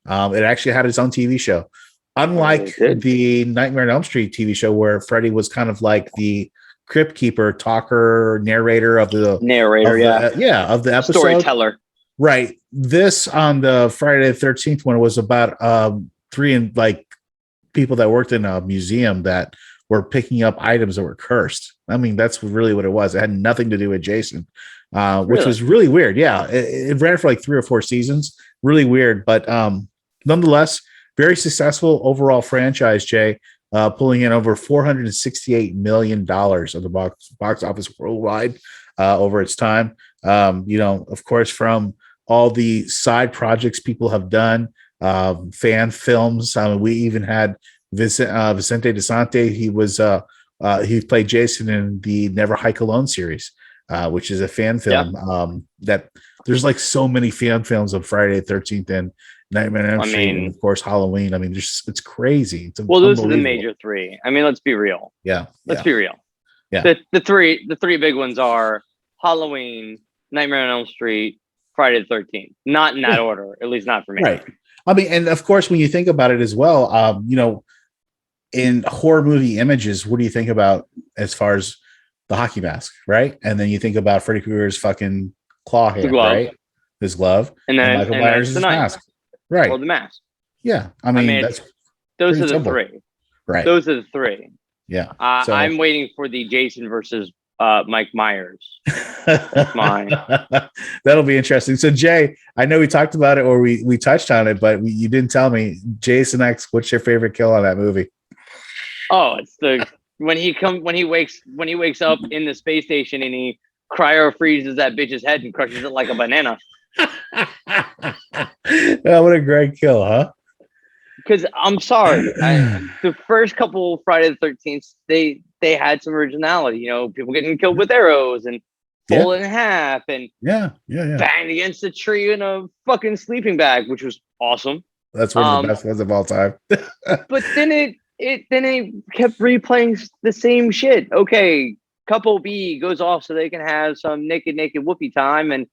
It actually had its own TV show. Unlike the Nightmare on Elm Street TV show where Freddy was kind of like the crypt keeper, talker, narrator of the episode. Storyteller. Right. This on the Friday the 13th one was about 3 people that worked in a museum that were picking up items that were cursed. I mean, that's really what it was. It had nothing to do with Jason, which was really weird. Yeah. It ran for like 3 or 4 seasons. Really weird. But nonetheless, very successful overall franchise, Jay, pulling in over $468 million of the box office worldwide over its time. Of course, from all the side projects people have done, fan films. We even had Vicente DeSante. He played Jason in the Never Hike Alone series, which is a fan film. That there's like so many fan films of Friday the 13th and Nightmare on Elm Street, and of course Halloween. I mean, it's crazy. Those are the major 3. I mean, let's be real. Let's be real. Yeah. The three big ones are Halloween, Nightmare on Elm Street, Friday the 13th. Not in that order, at least not for me. Right. I mean, and of course, when you think about it as well, in horror movie images, what do you think about as far as the hockey mask, right? And then you think about Freddy Krueger's fucking claw hand, right? His glove, and then Michael Myers' mask, right? Or the mask. Yeah, I mean that's those are the simple. 3, right? Those are the 3. Yeah, I'm waiting for the Jason versus Mike Myers. That's mine. That'll be interesting. So Jay, I know we talked about it or we touched on it, but you didn't tell me Jason X. What's your favorite kill on that movie? Oh, it's when he wakes up in the space station and he cryo freezes that bitch's head and crushes it like a banana. Oh, what a great kill, huh? Because I'm sorry, the first couple Friday the 13th, they had some originality. People getting killed with arrows and folded in half and banged against a tree in a fucking sleeping bag, which was awesome. That's one of the best ones of all time. But then it kept replaying the same shit. Okay, couple B goes off so they can have some naked whoopee time, and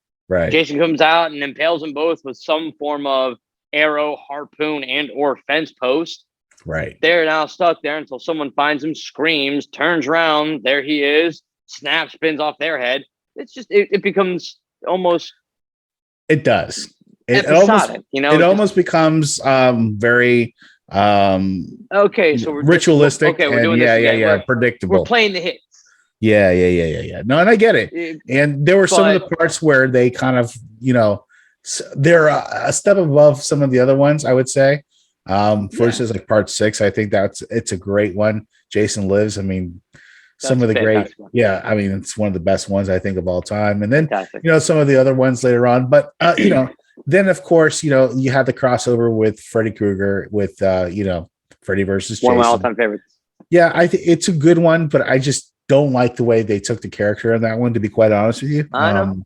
Jason comes out and impales them both with some form of arrow, harpoon, and or fence post. Right. They're now stuck there until someone finds him, screams, turns around, there he is, snaps, spins off their head. It's just it becomes almost. It does. Episodic, it almost becomes very okay, so we're ritualistic. We're doing this again. Predictable. We're playing the hits. Yeah. No, and I get it. And there were some of the parts where they kind of, they're a step above some of the other ones, I would say. For instance, like part 6, I think it's a great one. Jason Lives. I mean, some of the great, I mean, it's one of the best ones I think of all time. And then, some of the other ones later on, but then of course, you had the crossover with Freddy Krueger with, Freddy versus Jason. One of my all-time favorites. Yeah, I think it's a good one, but I just don't like the way they took the character in that one, to be quite honest with you. I know.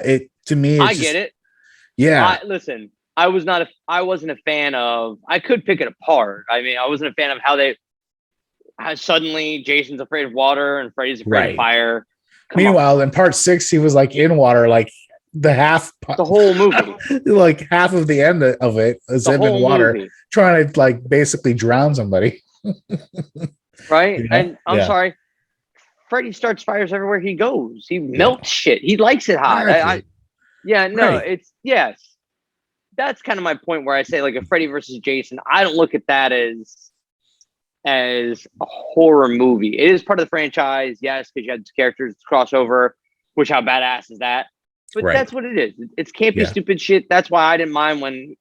It to me, I get it. Yeah. Listen, I wasn't a fan of, I could pick it apart. I mean, I wasn't a fan of how suddenly Jason's afraid of water and Freddy's afraid of fire. Meanwhile, in part 6, he was like in water, like the whole movie, like half of the end of it is him in water, trying to like basically drown somebody. Right? You know? And I'm sorry, Freddy starts fires everywhere he goes. He melts shit. He likes it hot. It's yes. That's kind of my point where I say like a Freddy versus Jason. I don't look at that as a horror movie. It is part of the franchise, yes, because you had characters crossover. Which how badass is that? But that's what it is. It's campy, stupid shit. That's why I didn't mind when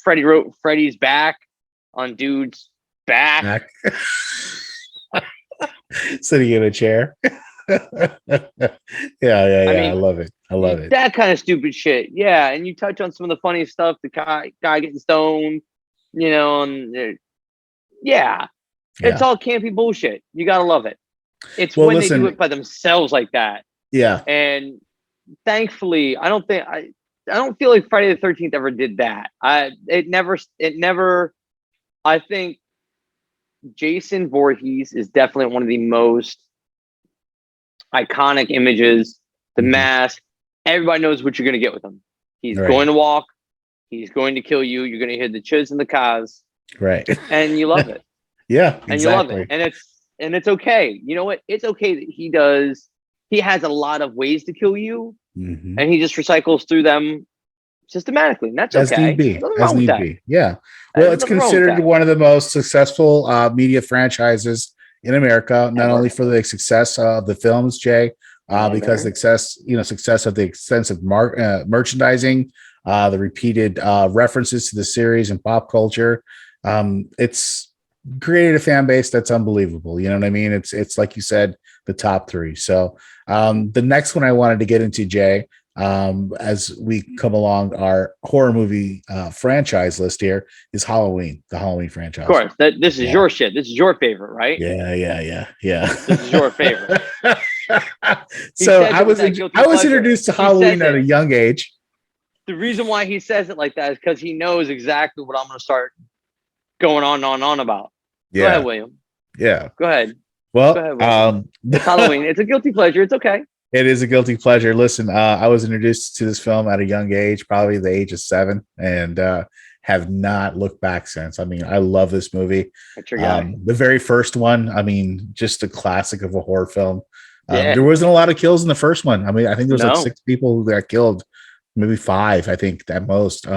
Freddy wrote Freddy's back on dude's back. Sitting in a chair. I love it. I love it. That kind of stupid shit. Yeah, and you touch on some of the funny stuff. The guy getting stoned, you know, and it's all campy bullshit. You gotta love it. It's when they do it by themselves like that. Yeah, and thankfully, I don't feel like Friday the 13th ever did that. It never. I think Jason Voorhees is definitely one of the most iconic images. The mask. Everybody knows what you're going to get with him. He's going to walk. He's going to kill you. You're going to hear the chiz and the cars. Right. And you love it. Yeah, and you love it. And it's okay. You know what? It's okay that he has a lot of ways to kill you, and he just recycles through them systematically. And that's okay. As need be. Yeah. Well, it's considered one of the most successful media franchises in America, not only for the success of the films, Jay, because success of the extensive merchandising, the repeated references to the series and pop culture. It's created a fan base that's unbelievable. You know what I mean? It's like you said, the top 3. So the next one I wanted to get into, Jay, as we come along our horror movie franchise list here, is Halloween, the Halloween franchise. Of course, this is your shit. This is your favorite, right? Yeah. This is your favorite. So I was introduced to Halloween at a young age. The reason why he says it like that is because he knows exactly what I'm going to start going on about. Yeah. Go ahead, William. Yeah. Go ahead. Well, it's Halloween. It's a guilty pleasure. It's okay. It is a guilty pleasure. Listen, I was introduced to this film at a young age, probably the age of 7, and have not looked back since. I mean, I love this movie. That's your guy. The very first one, I mean, just a classic of a horror film. There wasn't a lot of kills in the first one. I mean, I think there was like 6 people who got killed, maybe 5, I think at most.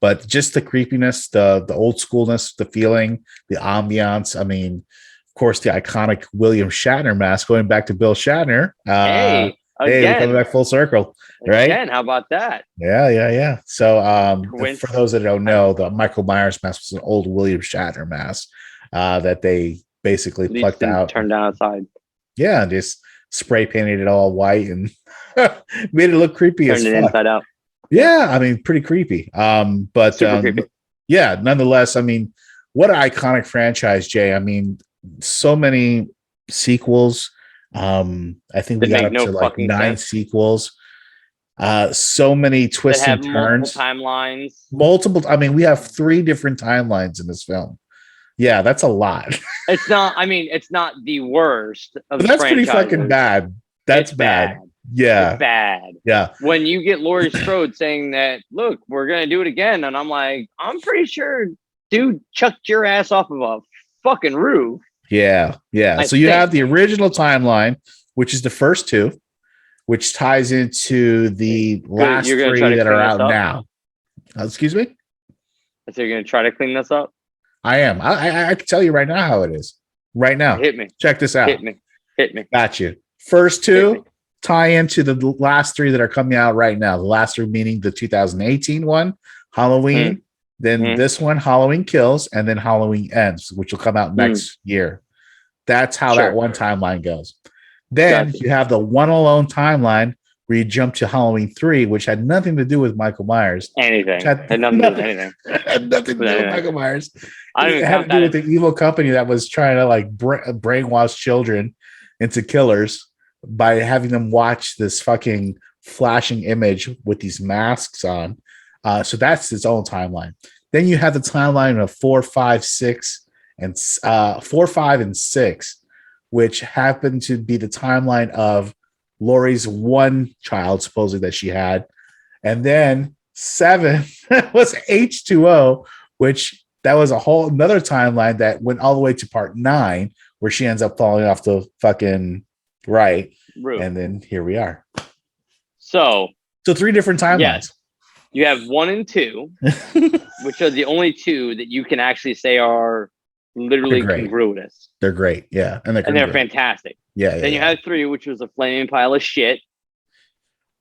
But just the creepiness, the old schoolness, the feeling, the ambiance. I mean, of course, the iconic William Shatner mask, going back to Bill Shatner. Again. We're coming back full circle, right? Again, how about that? Yeah. So for those that don't know, the Michael Myers mask was an old William Shatner mask that they basically plucked out. Turned outside. Yeah, and just spray painted it all white and made it look creepy as fuck. Turned it inside out. Yeah, I mean, pretty creepy. But super creepy. Yeah, nonetheless, I mean, what an iconic franchise, Jay. I mean, so many sequels. I think we got up to like 9 sequels. So many twists and turns. Multiple timelines. I mean, we have 3 different timelines in this film. Yeah, that's a lot. It's not the worst of the that's pretty fucking bad. That's bad. Yeah. It's bad. Yeah. When you get Laurie Strode saying that, look, we're going to do it again. And I'm like, I'm pretty sure dude chucked your ass off of a fucking roof. Yeah. So you have the original timeline, which is the first 2, which ties into the last 3 that are out now. Excuse me? So you're going to try to clean this up? I am. I can tell you right now how it is. Right now. Hit me. Check this out. Hit me. Got you. First 2 tie into the last 3 that are coming out right now. The last 3 meaning the 2018 one, Halloween. Then this one, Halloween Kills, and then Halloween Ends, which will come out next year. That's how that one timeline goes. Then you have the One Alone timeline where you jump to Halloween 3, which had nothing to do with Michael Myers. Anything. Had nothing to do with anything. Had nothing to do with Michael Myers. I don't It even had count to do that. with the evil company that was trying to like brainwash children into killers by having them watch this fucking flashing image with these masks on. So that's its own timeline. Then you have the timeline of 4, 5, 6, and 4, 5, and 6, which happened to be the timeline of Laurie's one child, supposedly, that she had. And then 7 was H2O, which that was a whole another timeline that went all the way to part 9, where she ends up falling off the fucking right. Roof. And then here we are. So 3 different timelines. Yes. You have 1 and 2, which are the only 2 that you can actually say are literally congruous. They're great. Yeah. And they're fantastic. Yeah. Then you have 3, which was a flaming pile of shit.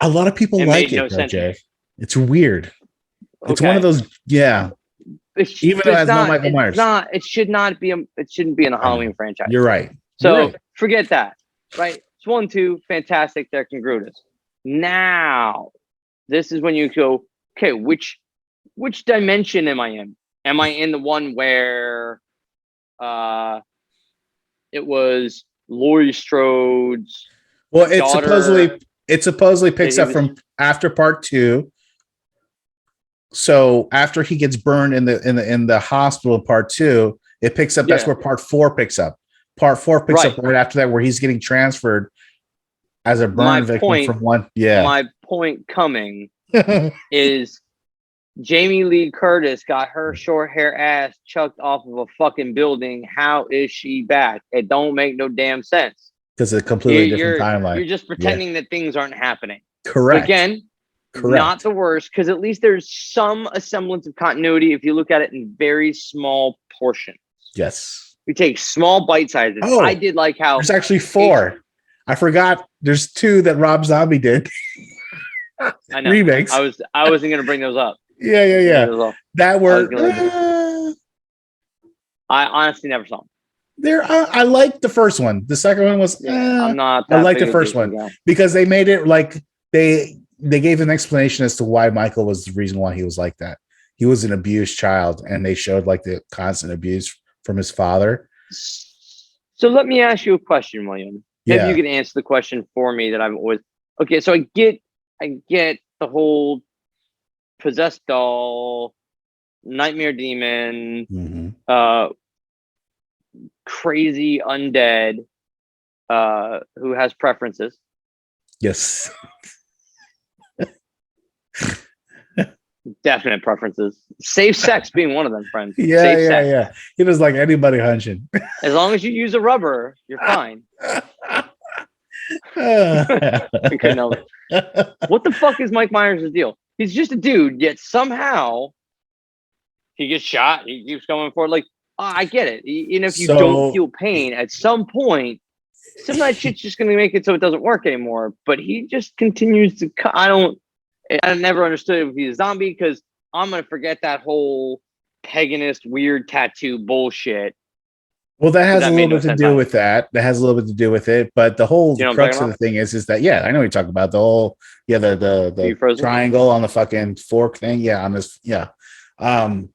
A lot of people like it, though, Jay. It's weird. It's one of those, even though it has no Michael Myers. It shouldn't be in a Halloween franchise. You're right. So forget that. Right? It's 1, 2, fantastic. They're congruous. Now, this is when you go, okay, which dimension am I in? Am I in the one where it was Laurie Strode's daughter? It supposedly picks up from after part 2. So after he gets burned in the hospital in part 2, it picks up. That's where part 4 picks up. Part 4 picks up right after that, where he's getting transferred as a burn victim from one. Yeah. My point coming is Jamie Lee Curtis got her short hair ass chucked off of a fucking building. How is she back? It don't make no damn sense. Because it's a completely different timeline. You're just pretending that things aren't happening. Correct. But again, not the worst, because at least there's some semblance of continuity if you look at it in very small portions. Yes. We take small bite sizes. Oh, I did like how there's actually 4. I forgot there's 2 that Rob Zombie did. I know. Remakes. I wasn't gonna bring those up. Yeah. That were I honestly never saw them. I liked the first one. The second one was I'm not I liked the first one because they made it like they gave an explanation as to why Michael was the reason why he was like that. He was an abused child, and they showed like the constant abuse from his father. So let me ask you a question, William. Maybe you can answer the question for me that I've always. Okay, so I get the whole possessed doll, nightmare demon, crazy undead, who has preferences. Yes. Definite preferences. Safe sex being one of them, friends. Yeah. He was like anybody hunching. As long as you use a rubber, you're fine. Okay, no. What the fuck is Mike Myers' deal? He's just a dude, yet somehow he gets shot. He keeps going forward. Like, I get it. Even if you don't feel pain, at some point, some of that shit's just going to make it so it doesn't work anymore. But he just continues to. I never understood if he's a zombie, because I'm going to forget that whole paganist weird tattoo bullshit. Well, that has a little bit to do with that. That has a little bit to do with it. But the whole crux of the thing is that, I know what you're talking about. The whole, the triangle on the fucking fork thing. Yeah, on this. Yeah. So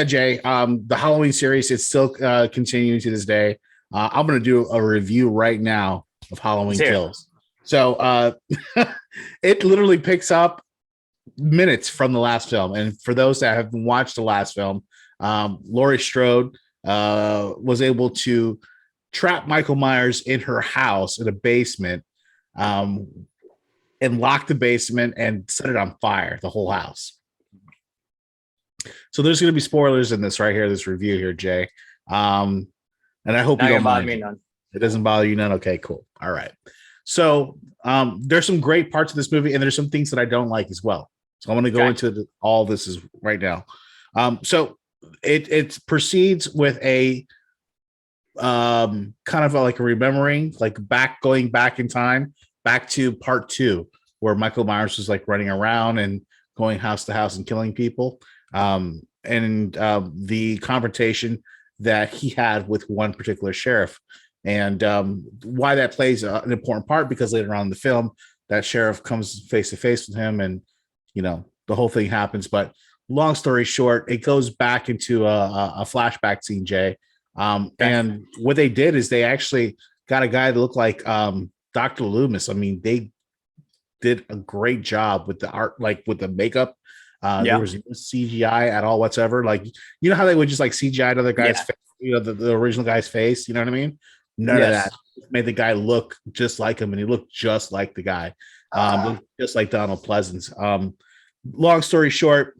Jay, the Halloween series, it's still continuing to this day. I'm going to do a review right now of Halloween Kills. So it literally picks up minutes from the last film. And for those that have watched the last film, Laurie Strode was able to trap Michael Myers in her house in a basement, and lock the basement and set it on fire, the whole house. So there's going to be spoilers in this right here, this review here, Jay. And I hope you don't mind. It doesn't bother you none. Okay, cool. All right. So there's some great parts of this movie, and there's some things that I don't like as well. So I'm going to go into all this is right now. So it proceeds with a kind of like a remembering, like going back in time, back to part 2, where Michael Myers was like running around and going house to house and killing people. And the confrontation that he had with one particular sheriff, and why that plays an important part, because later on in the film, that sheriff comes face to face with him, and the whole thing happens. But long story short, it goes back into a flashback scene, Jay. And what they did is they actually got a guy that looked like Dr. Loomis. I mean, they did a great job with the art, like with the makeup. There was no CGI at all whatsoever. Like, you know how they would just like CGI another guy's face, the original guy's face, you know what I mean? None of that. It made the guy look just like him, and he looked just like the guy. Just like Donald Pleasance. Long story short,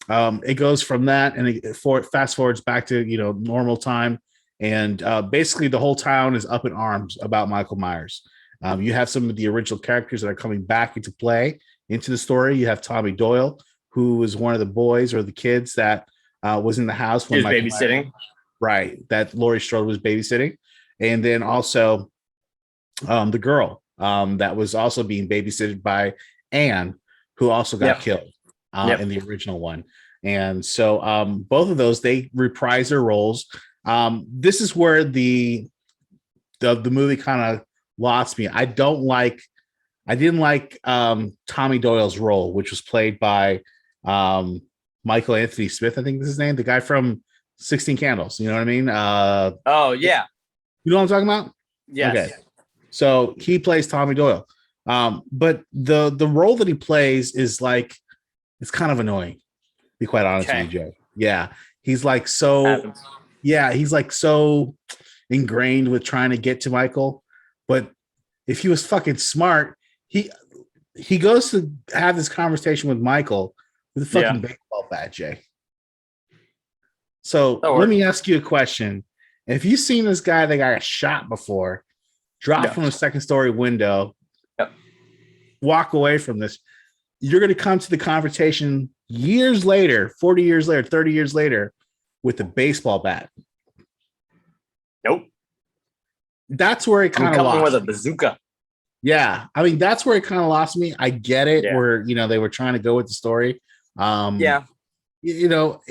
it goes from that and it fast forwards back to normal time, and basically the whole town is up in arms about Michael Myers. You have some of the original characters that are coming back into play into the story. You have Tommy Doyle, who was one of the boys or the kids that was in the house when Michael babysitting. Myers, right, that Laurie Strode was babysitting, and then also the girl that was also being babysitted by Anne, who also got killed in the original one. And so both of those, they reprise their roles. This is where the movie kind of lost me. I didn't like Tommy Doyle's role, which was played by Michael Anthony Smith, I think is his name, the guy from 16 Candles. You know what I mean? You know what I'm talking about? Yes. Okay. So he plays Tommy Doyle. But the role that he plays is like, it's kind of annoying, to be quite honest with you, Joe. Yeah. He's like so ingrained with trying to get to Michael. But if he was fucking smart, he goes to have this conversation with Michael with a fucking baseball bat, Jay. So let me ask you a question. If you've seen this guy that got shot before, drop from a second story window, walk away from this, you're going to come to the conversation years later, 40 years later, 30 years later, with a baseball bat. Nope. That's where it kind of lost with a bazooka. Yeah. I mean, that's where it kind of lost me. I get it where, they were trying to go with the story. It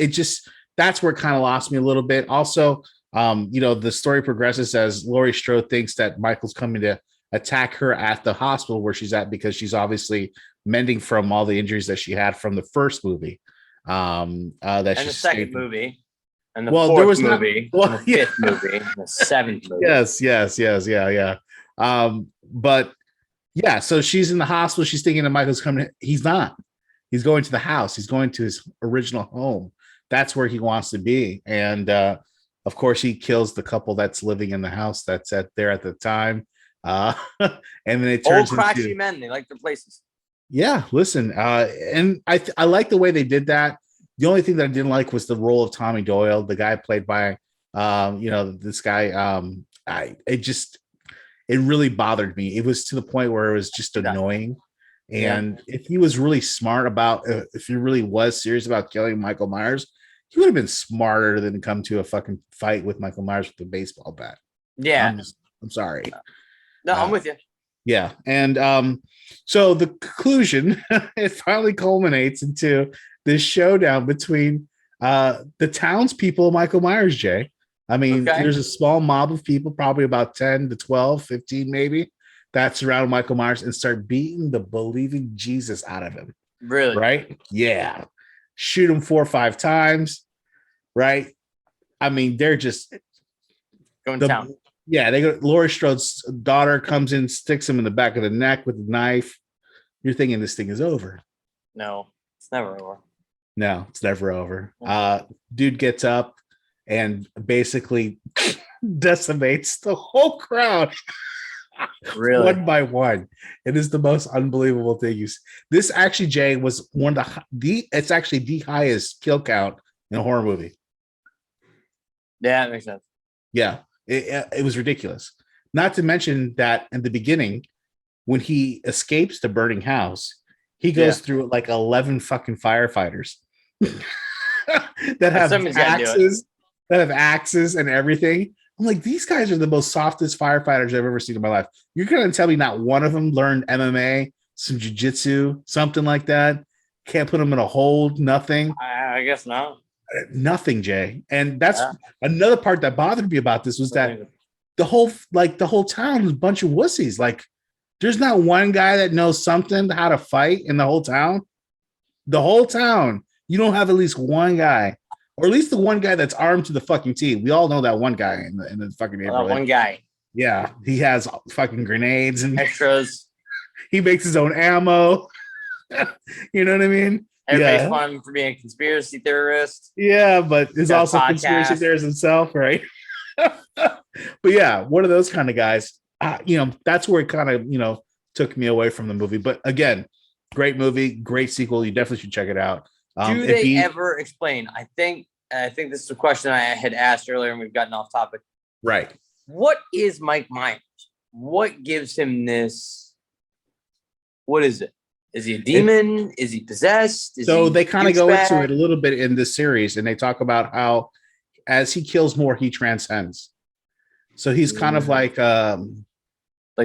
just, that's where it kind of lost me a little bit. Also, the story progresses as Laurie Strode thinks that Michael's coming to attack her at the hospital where she's at, because she's obviously mending from all the injuries that she had from the first movie. And the second movie. And the fourth movie, and the fifth movie, and the seventh movie. Yes. But yeah, so she's in the hospital. She's thinking that Michael's coming. He's not. He's going to the house. He's going to his original home. That's where he wants to be. And of course, he kills the couple that's living in the house that's there at the time. And then it turns old crotchety men. They like their places. Yeah, listen, and I like the way they did that. The only thing that I didn't like was the role of Tommy Doyle, the guy played by, this guy. It really bothered me. It was to the point where it was just annoying. And if he was really smart about, if he really was serious about killing Michael Myers, he would have been smarter than come to a fucking fight with Michael Myers with a baseball bat. Yeah. I'm sorry. No, I'm with you. Yeah. And so the conclusion, it finally culminates into this showdown between the townspeople of Michael Myers, Jay. I mean, there's a small mob of people, probably about 10 to 12, 15 maybe, that surround Michael Myers and start beating the believing Jesus out of him. Really? Right? Yeah. Shoot him 4 or 5 times. Right? I mean, they're just going down. Yeah, they go. Laurie Strode's daughter comes in, sticks him in the back of the neck with a knife. You're thinking this thing is over. No, it's never over. No, it's never over. Dude gets up and basically decimates the whole crowd. Really? One by one. It is the most unbelievable thing. This actually, Jay, was one of it's actually the highest kill count in a horror movie. Yeah, that makes sense. Yeah, it was ridiculous. Not to mention that in the beginning, when he escapes the burning house, he goes through like 11 fucking firefighters that have axes and everything. I'm like, these guys are the most softest firefighters I've ever seen in my life. You're going to tell me not one of them learned MMA, some jiu-jitsu, something like that? Can't put them in a hold, nothing? I guess not. Nothing, Jay. And that's another part that bothered me about this was that the whole town was a bunch of wussies. Like, there's not one guy that knows something how to fight in the whole town. The whole town. You don't have at least one guy, or at least the one guy that's armed to the fucking teeth. We all know that one guy in the fucking neighborhood. One guy. Yeah, he has fucking grenades and extras. He makes his own ammo. You know what I mean? Everybody's fun for being a conspiracy theorist. Yeah, but is also a conspiracy theorist himself, right? But yeah, one of those kind of guys. That's where it kind of took me away from the movie. But again, great movie, great sequel. You definitely should check it out. Do they ever explain? I think this is a question I had asked earlier, and we've gotten off topic. Right. What is Mike Myers? What gives him this? What is it? Is he a demon? Is he possessed? They kind of go into it a little bit in this series, and they talk about how as he kills more, he transcends. So he's kind of like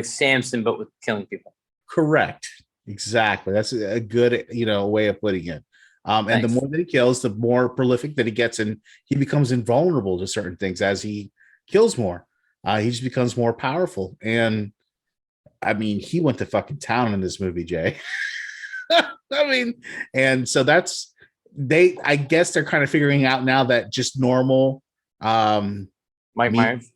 Samson, but with killing people. Correct. Exactly. That's a good, way of putting it. And the more that he kills, the more prolific that he gets, and he becomes invulnerable to certain things as he kills more. He just becomes more powerful. And I mean, he went to fucking town in this movie, Jay. And so I guess they're kind of figuring out now that just normal Mike Myers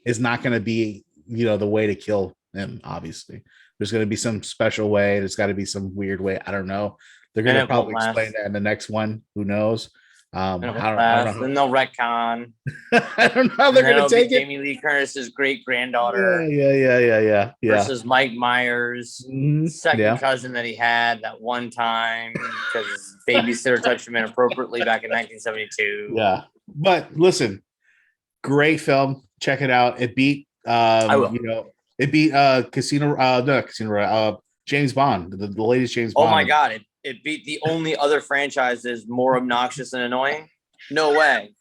is not going to be, the way to kill him. Obviously, there's going to be some special way. There's got to be some weird way. I don't know. They're going to probably explain that in the next one. Who knows? I don't know. Then they'll retcon. I don't know how they're going to take it. Jamie Lee Curtis's great granddaughter. Yeah. Versus Mike Myers' second cousin that he had that one time because his babysitter touched him inappropriately back in 1972. Yeah, but listen, great film. Check it out. It beat James Bond, the latest James Bond. Oh my god, it beat the only other franchise that's more obnoxious and annoying. No way.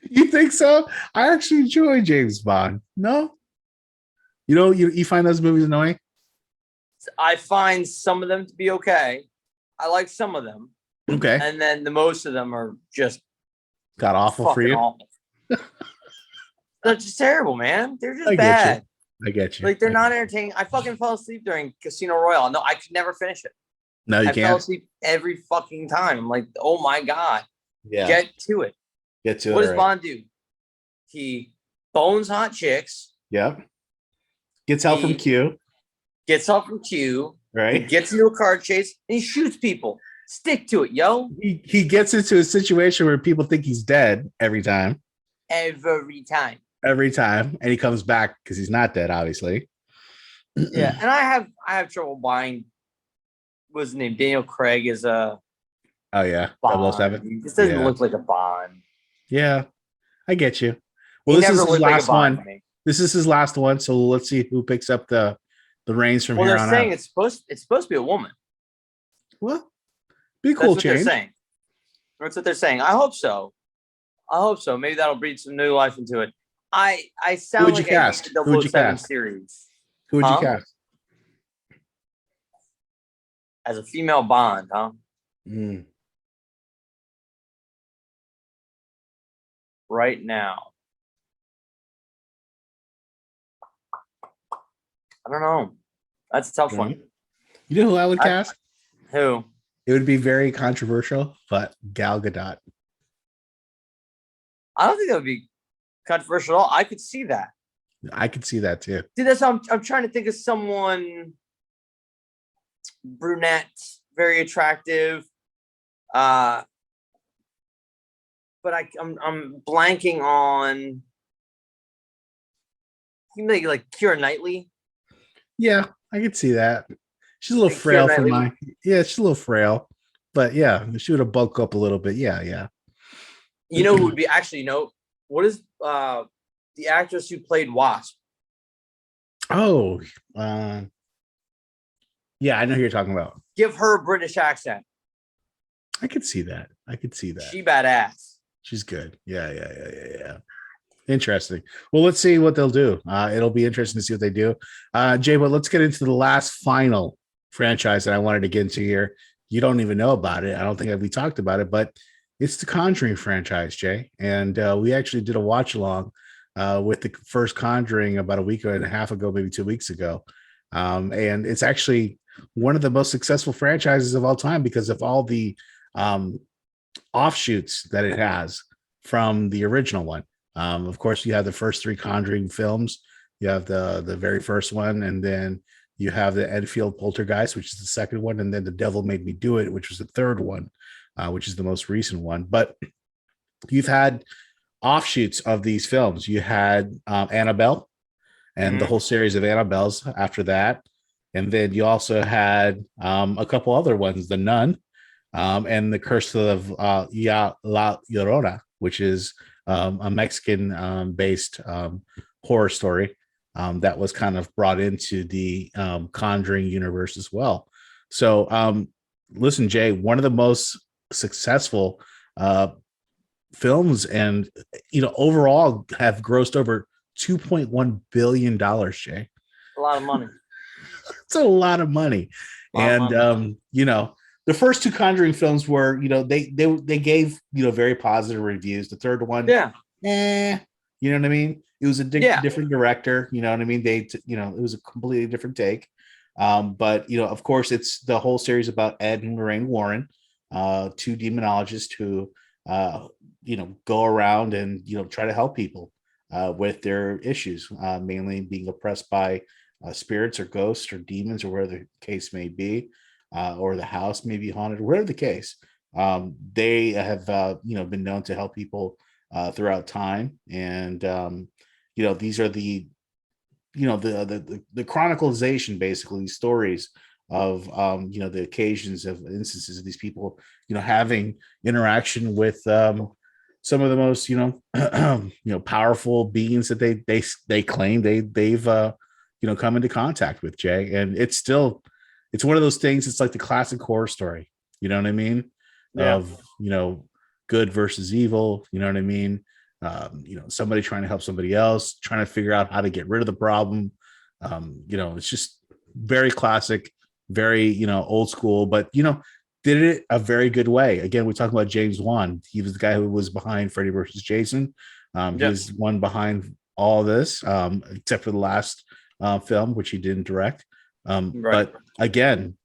You think so? I actually enjoy James Bond. No? You find those movies annoying? I find some of them to be okay. I like some of them. Okay. And then the most of them are just got awful for you. Awful. They're just terrible, man. They're just bad. I get you. Like they're not entertaining. I fucking fell asleep during Casino Royale. No, I could never finish it. No, you can't. I fell asleep every fucking time. I'm like, oh my god. Yeah. Get to it. What does Bond do? He bones hot chicks. Yep. Gets help from Q. Right. He gets into a car chase and he shoots people. Stick to it, yo. He gets into a situation where people think he's dead every time. Every time. And he comes back because he's not dead, obviously. Yeah. And I have trouble buying. What's his name? Daniel Craig is a. Oh, yeah. Bond. 007. This doesn't look like a Bond. Yeah. I get you. Well, this is his last one. This is his last one. So let's see who picks up the reins from here on out. Well, they're saying it's supposed to be a woman. Well, be a cool change. That's what they're saying. I hope so. Maybe that'll breathe some new life into it. I sound like I hate the 007 series. Who would you cast? As a female Bond, huh? Right now. I don't know. That's a tough one. You know who I would cast? Who? It would be very controversial, but Gal Gadot. I don't think that would be controversial at all. I could see that. I could see that too. See, that's how I'm trying to think of someone brunette, very attractive. But I'm blanking on. You like Keira Knightley. Yeah, I could see that. She's a little frail for my. Yeah, she's a little frail, but yeah, she would have bulked up a little bit. Yeah. You know who would be actually? What is the actress who played Wasp? Oh, yeah, I know who you're talking about. Give her a British accent. I could see that. She badass. She's good. Yeah. Interesting. Well, let's see what they'll do. It'll be interesting to see what they do. Jay, but let's get into the last final franchise that I wanted to get into here. You don't even know about it. I don't think we talked about it, but it's the Conjuring franchise, Jay. And we actually did a watch along with the first Conjuring about a week and a half ago, maybe 2 weeks ago. And it's actually one of the most successful franchises of all time because of all the offshoots that it has from the original one. Of course, you have the first 3 Conjuring films. You have the very first one, and then you have the Enfield Poltergeist, which is the second one, and then The Devil Made Me Do It, which was the third one, which is the most recent one. But you've had offshoots of these films. You had Annabelle and the whole series of Annabelles after that. And then you also had a couple other ones, The Nun and The Curse of La Llorona, which is a Mexican based horror story that was kind of brought into the Conjuring universe as well. So listen, Jay, one of the most successful films, and overall have grossed over $2.1 billion, Jay. A lot of money. It's a lot of money. And the first 2 Conjuring films were, they gave very positive reviews. The third one, you know what I mean? It was a different director, you know what I mean? It was a completely different take. But of course, it's the whole series about Ed and Lorraine Warren, 2 demonologists who go around and try to help people with their issues, mainly being oppressed by spirits or ghosts or demons, or whatever the case may be, or the house may be haunted, whatever the case. They have been known to help people throughout time, and these are the chronicalization, basically, stories of the occasions of instances of these people having interaction with some of the most powerful beings that they claim they've come into contact with, Jay. And it's one of those things. It's like the classic horror story, you know what I mean? Of good versus evil, you know what I mean? Somebody trying to help somebody else, trying to figure out how to get rid of the problem. It's just very classic, very old school, but did it a very good way. Again, we talk about James Wan. He was the guy who was behind Freddy versus Jason. He was one behind all this, except for the last film, which he didn't direct. But again,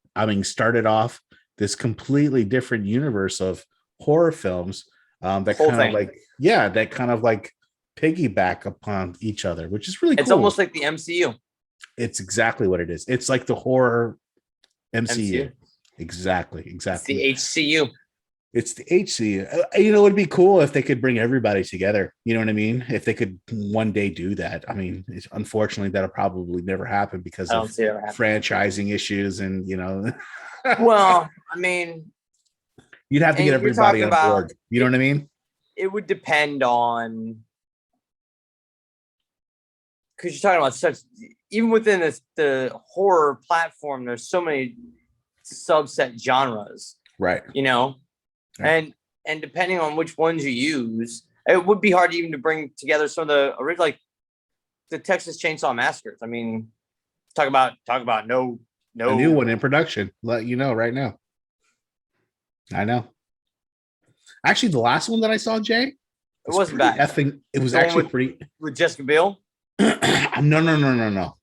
started off this completely different universe of horror films that kind of like piggyback upon each other, which is really cool. It's almost like the MCU. It's exactly what it is. It's like the horror MCU. Exactly. It's the HCU. It's the HCU. It'd be cool if they could bring everybody together. You know what I mean? If they could one day do that. Unfortunately, that'll probably never happen because of franchising issues and, Well, you'd have to get everybody on board. You know what I mean? It would depend on, because you're talking about such, even within the horror platform, there's so many subset genres, right? And depending on which ones you use, it would be hard even to bring together some of the original, like the Texas Chainsaw Massacres. Talk about no a new one in production. Let you know right now. I know. Actually, the last one that I saw, Jay, it wasn't bad. It was actually pretty with Jessica Biel. No.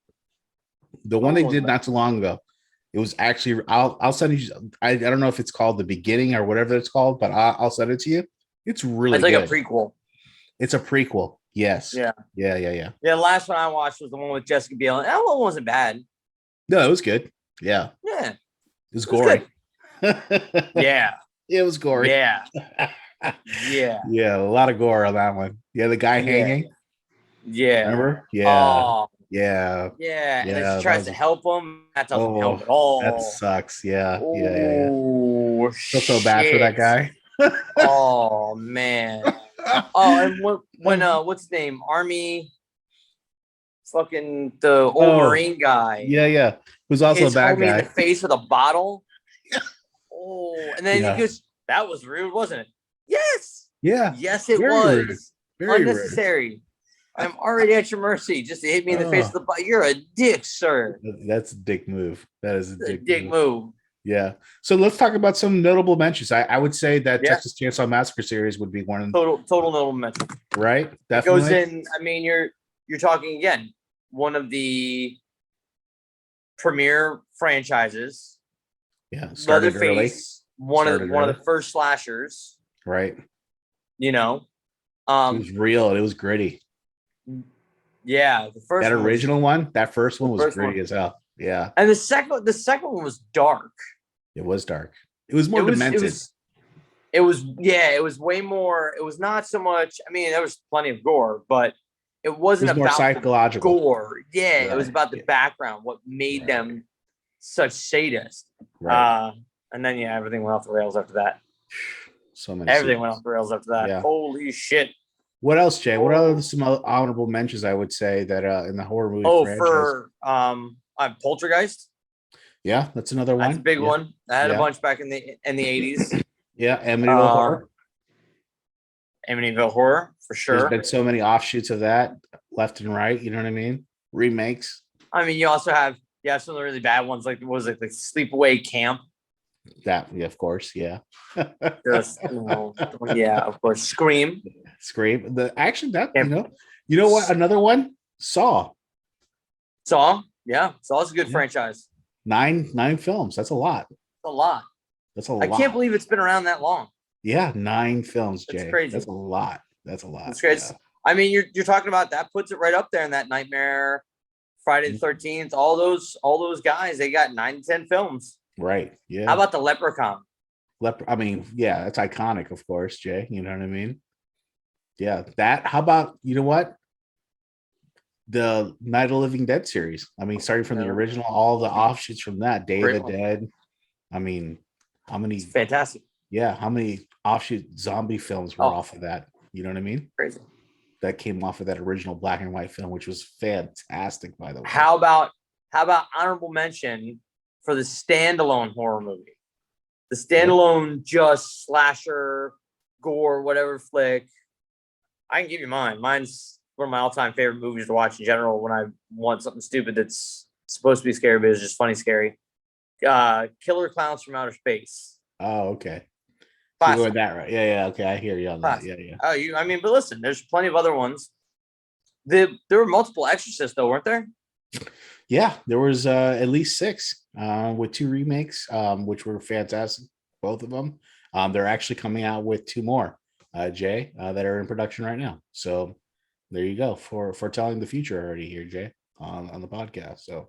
The one they did not too long ago. It was actually, I'll send you. I don't know if it's called The Beginning or whatever it's called, but I'll send it to you. It's really like good. A prequel. It's a prequel. Yes. Yeah. Yeah. The last one I watched was the one with Jessica Biel, and that one wasn't bad. No, it was good. Yeah. Yeah. It was gory. Yeah. It was gory. Yeah. Yeah. Yeah. A lot of gore on that one. Yeah. The guy hanging. Yeah. Remember? Yeah. Oh. Yeah. Yeah. And then she tries to help him. That doesn't help at all. That sucks. Yeah. Oh, feel so bad for that guy. Oh, man. Oh, and when what's his name? Army. Fucking the old Marine guy. Yeah. Who's also a bad guy. In the face with a bottle. Oh, and then he goes, that was rude, wasn't it? Yes. Yeah. Yes, it Very was. Rude. Very unnecessary. Rude. I'm already at your mercy. Just to hit me in the face with the bottle. You're a dick, sir. That's a dick move. That is a dick move. Yeah. So let's talk about some notable mentions. I would say that Texas Chainsaw Massacre series would be one of total notable mention. Right. Definitely. It goes in. You're talking again. One of the premier franchises. Yeah, started Leatherface, early. One of the first slashers. Right. You know, It was real. It was gritty. yeah, the first That one original one, that first one was first gritty one. as hell. Yeah. and the second one was dark. It was dark. It was more demented. It was way more. It was not so much. I mean, there was plenty of gore, but it wasn't more about psychological the gore. Yeah, Right. it was about the background, what made them such sadists. Right. And then everything went off the rails after that. So many. Everything went off the rails after that. Yeah. Holy shit! What else, Jay? What are some honorable mentions? I would say that in the horror movie. Oh, franchise? for Poltergeist. Yeah, that's another one. That's a big one. I had Yeah. a bunch back in the 80s. Yeah, Amityville Horror. Amityville Horror for sure. There's been so many offshoots of that left and right. You know what I mean? Remakes. I mean, you also have some of the really bad ones, like was it the Sleepaway Camp? That, yeah, of course, yeah. Just, yeah, of course. Scream. The action that you know what? Another one, Saw. Saw is a good franchise. 9 films. That's a lot. It's a lot. That's a lot. I can't believe it's been around that long. Yeah, 9 films, Jay. That's crazy. That's a lot. That's crazy. Yeah. I mean, you're talking about that puts it right up there in that Nightmare, Friday the 13th, all those guys, they got 9 to 10 films. Right. Yeah. How about the Leprechaun? I mean, yeah, that's iconic, of course, Jay. You know what I mean? Yeah. How about, you know what? The Night of the Living Dead series. I mean, starting from the original, all the offshoots from that, Day of the Dead. I mean, how many? It's fantastic. Yeah. How many offshoot zombie films were off of that? You know what I mean? Crazy. That came off of that original black and white film, which was fantastic, by the way. How about honorable mention for the standalone horror movie? The standalone just slasher, gore, whatever flick. I can give you mine. Mine's one of my all-time favorite movies to watch in general when I want something stupid that's supposed to be scary, but it's just funny scary. Killer Clowns from Outer Space. Oh, okay. So you that right? Yeah. Okay, I hear you on that. Yeah. Oh, but listen, there's plenty of other ones. There were multiple Exorcists, though, weren't there? Yeah, there was at least 6 with 2 remakes, which were fantastic, both of them. They're actually coming out with 2 more, Jay, that are in production right now. So there you go for telling the future already here, Jay, on the podcast. So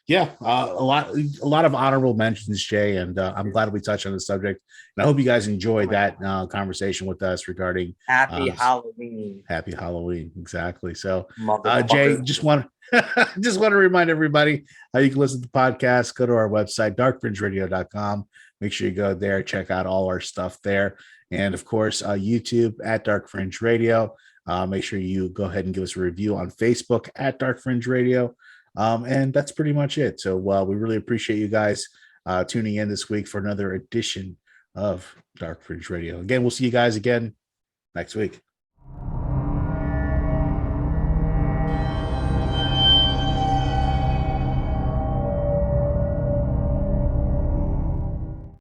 yeah, a lot of honorable mentions, Jay, and I'm glad we touched on the subject. And I hope you guys enjoyed that conversation with us regarding Happy Halloween. Happy Halloween, exactly. So, Jay, just want to remind everybody how you can listen to the podcast. Go to our website, darkfringeradio.com. Make sure you go there, check out all our stuff there, and of course, YouTube at Dark Fringe Radio. Make sure you go ahead and give us a review on Facebook at Dark Fringe Radio. And that's pretty much it. So we really appreciate you guys tuning in this week for another edition of Dark Fringe Radio. Again, we'll see you guys again next week.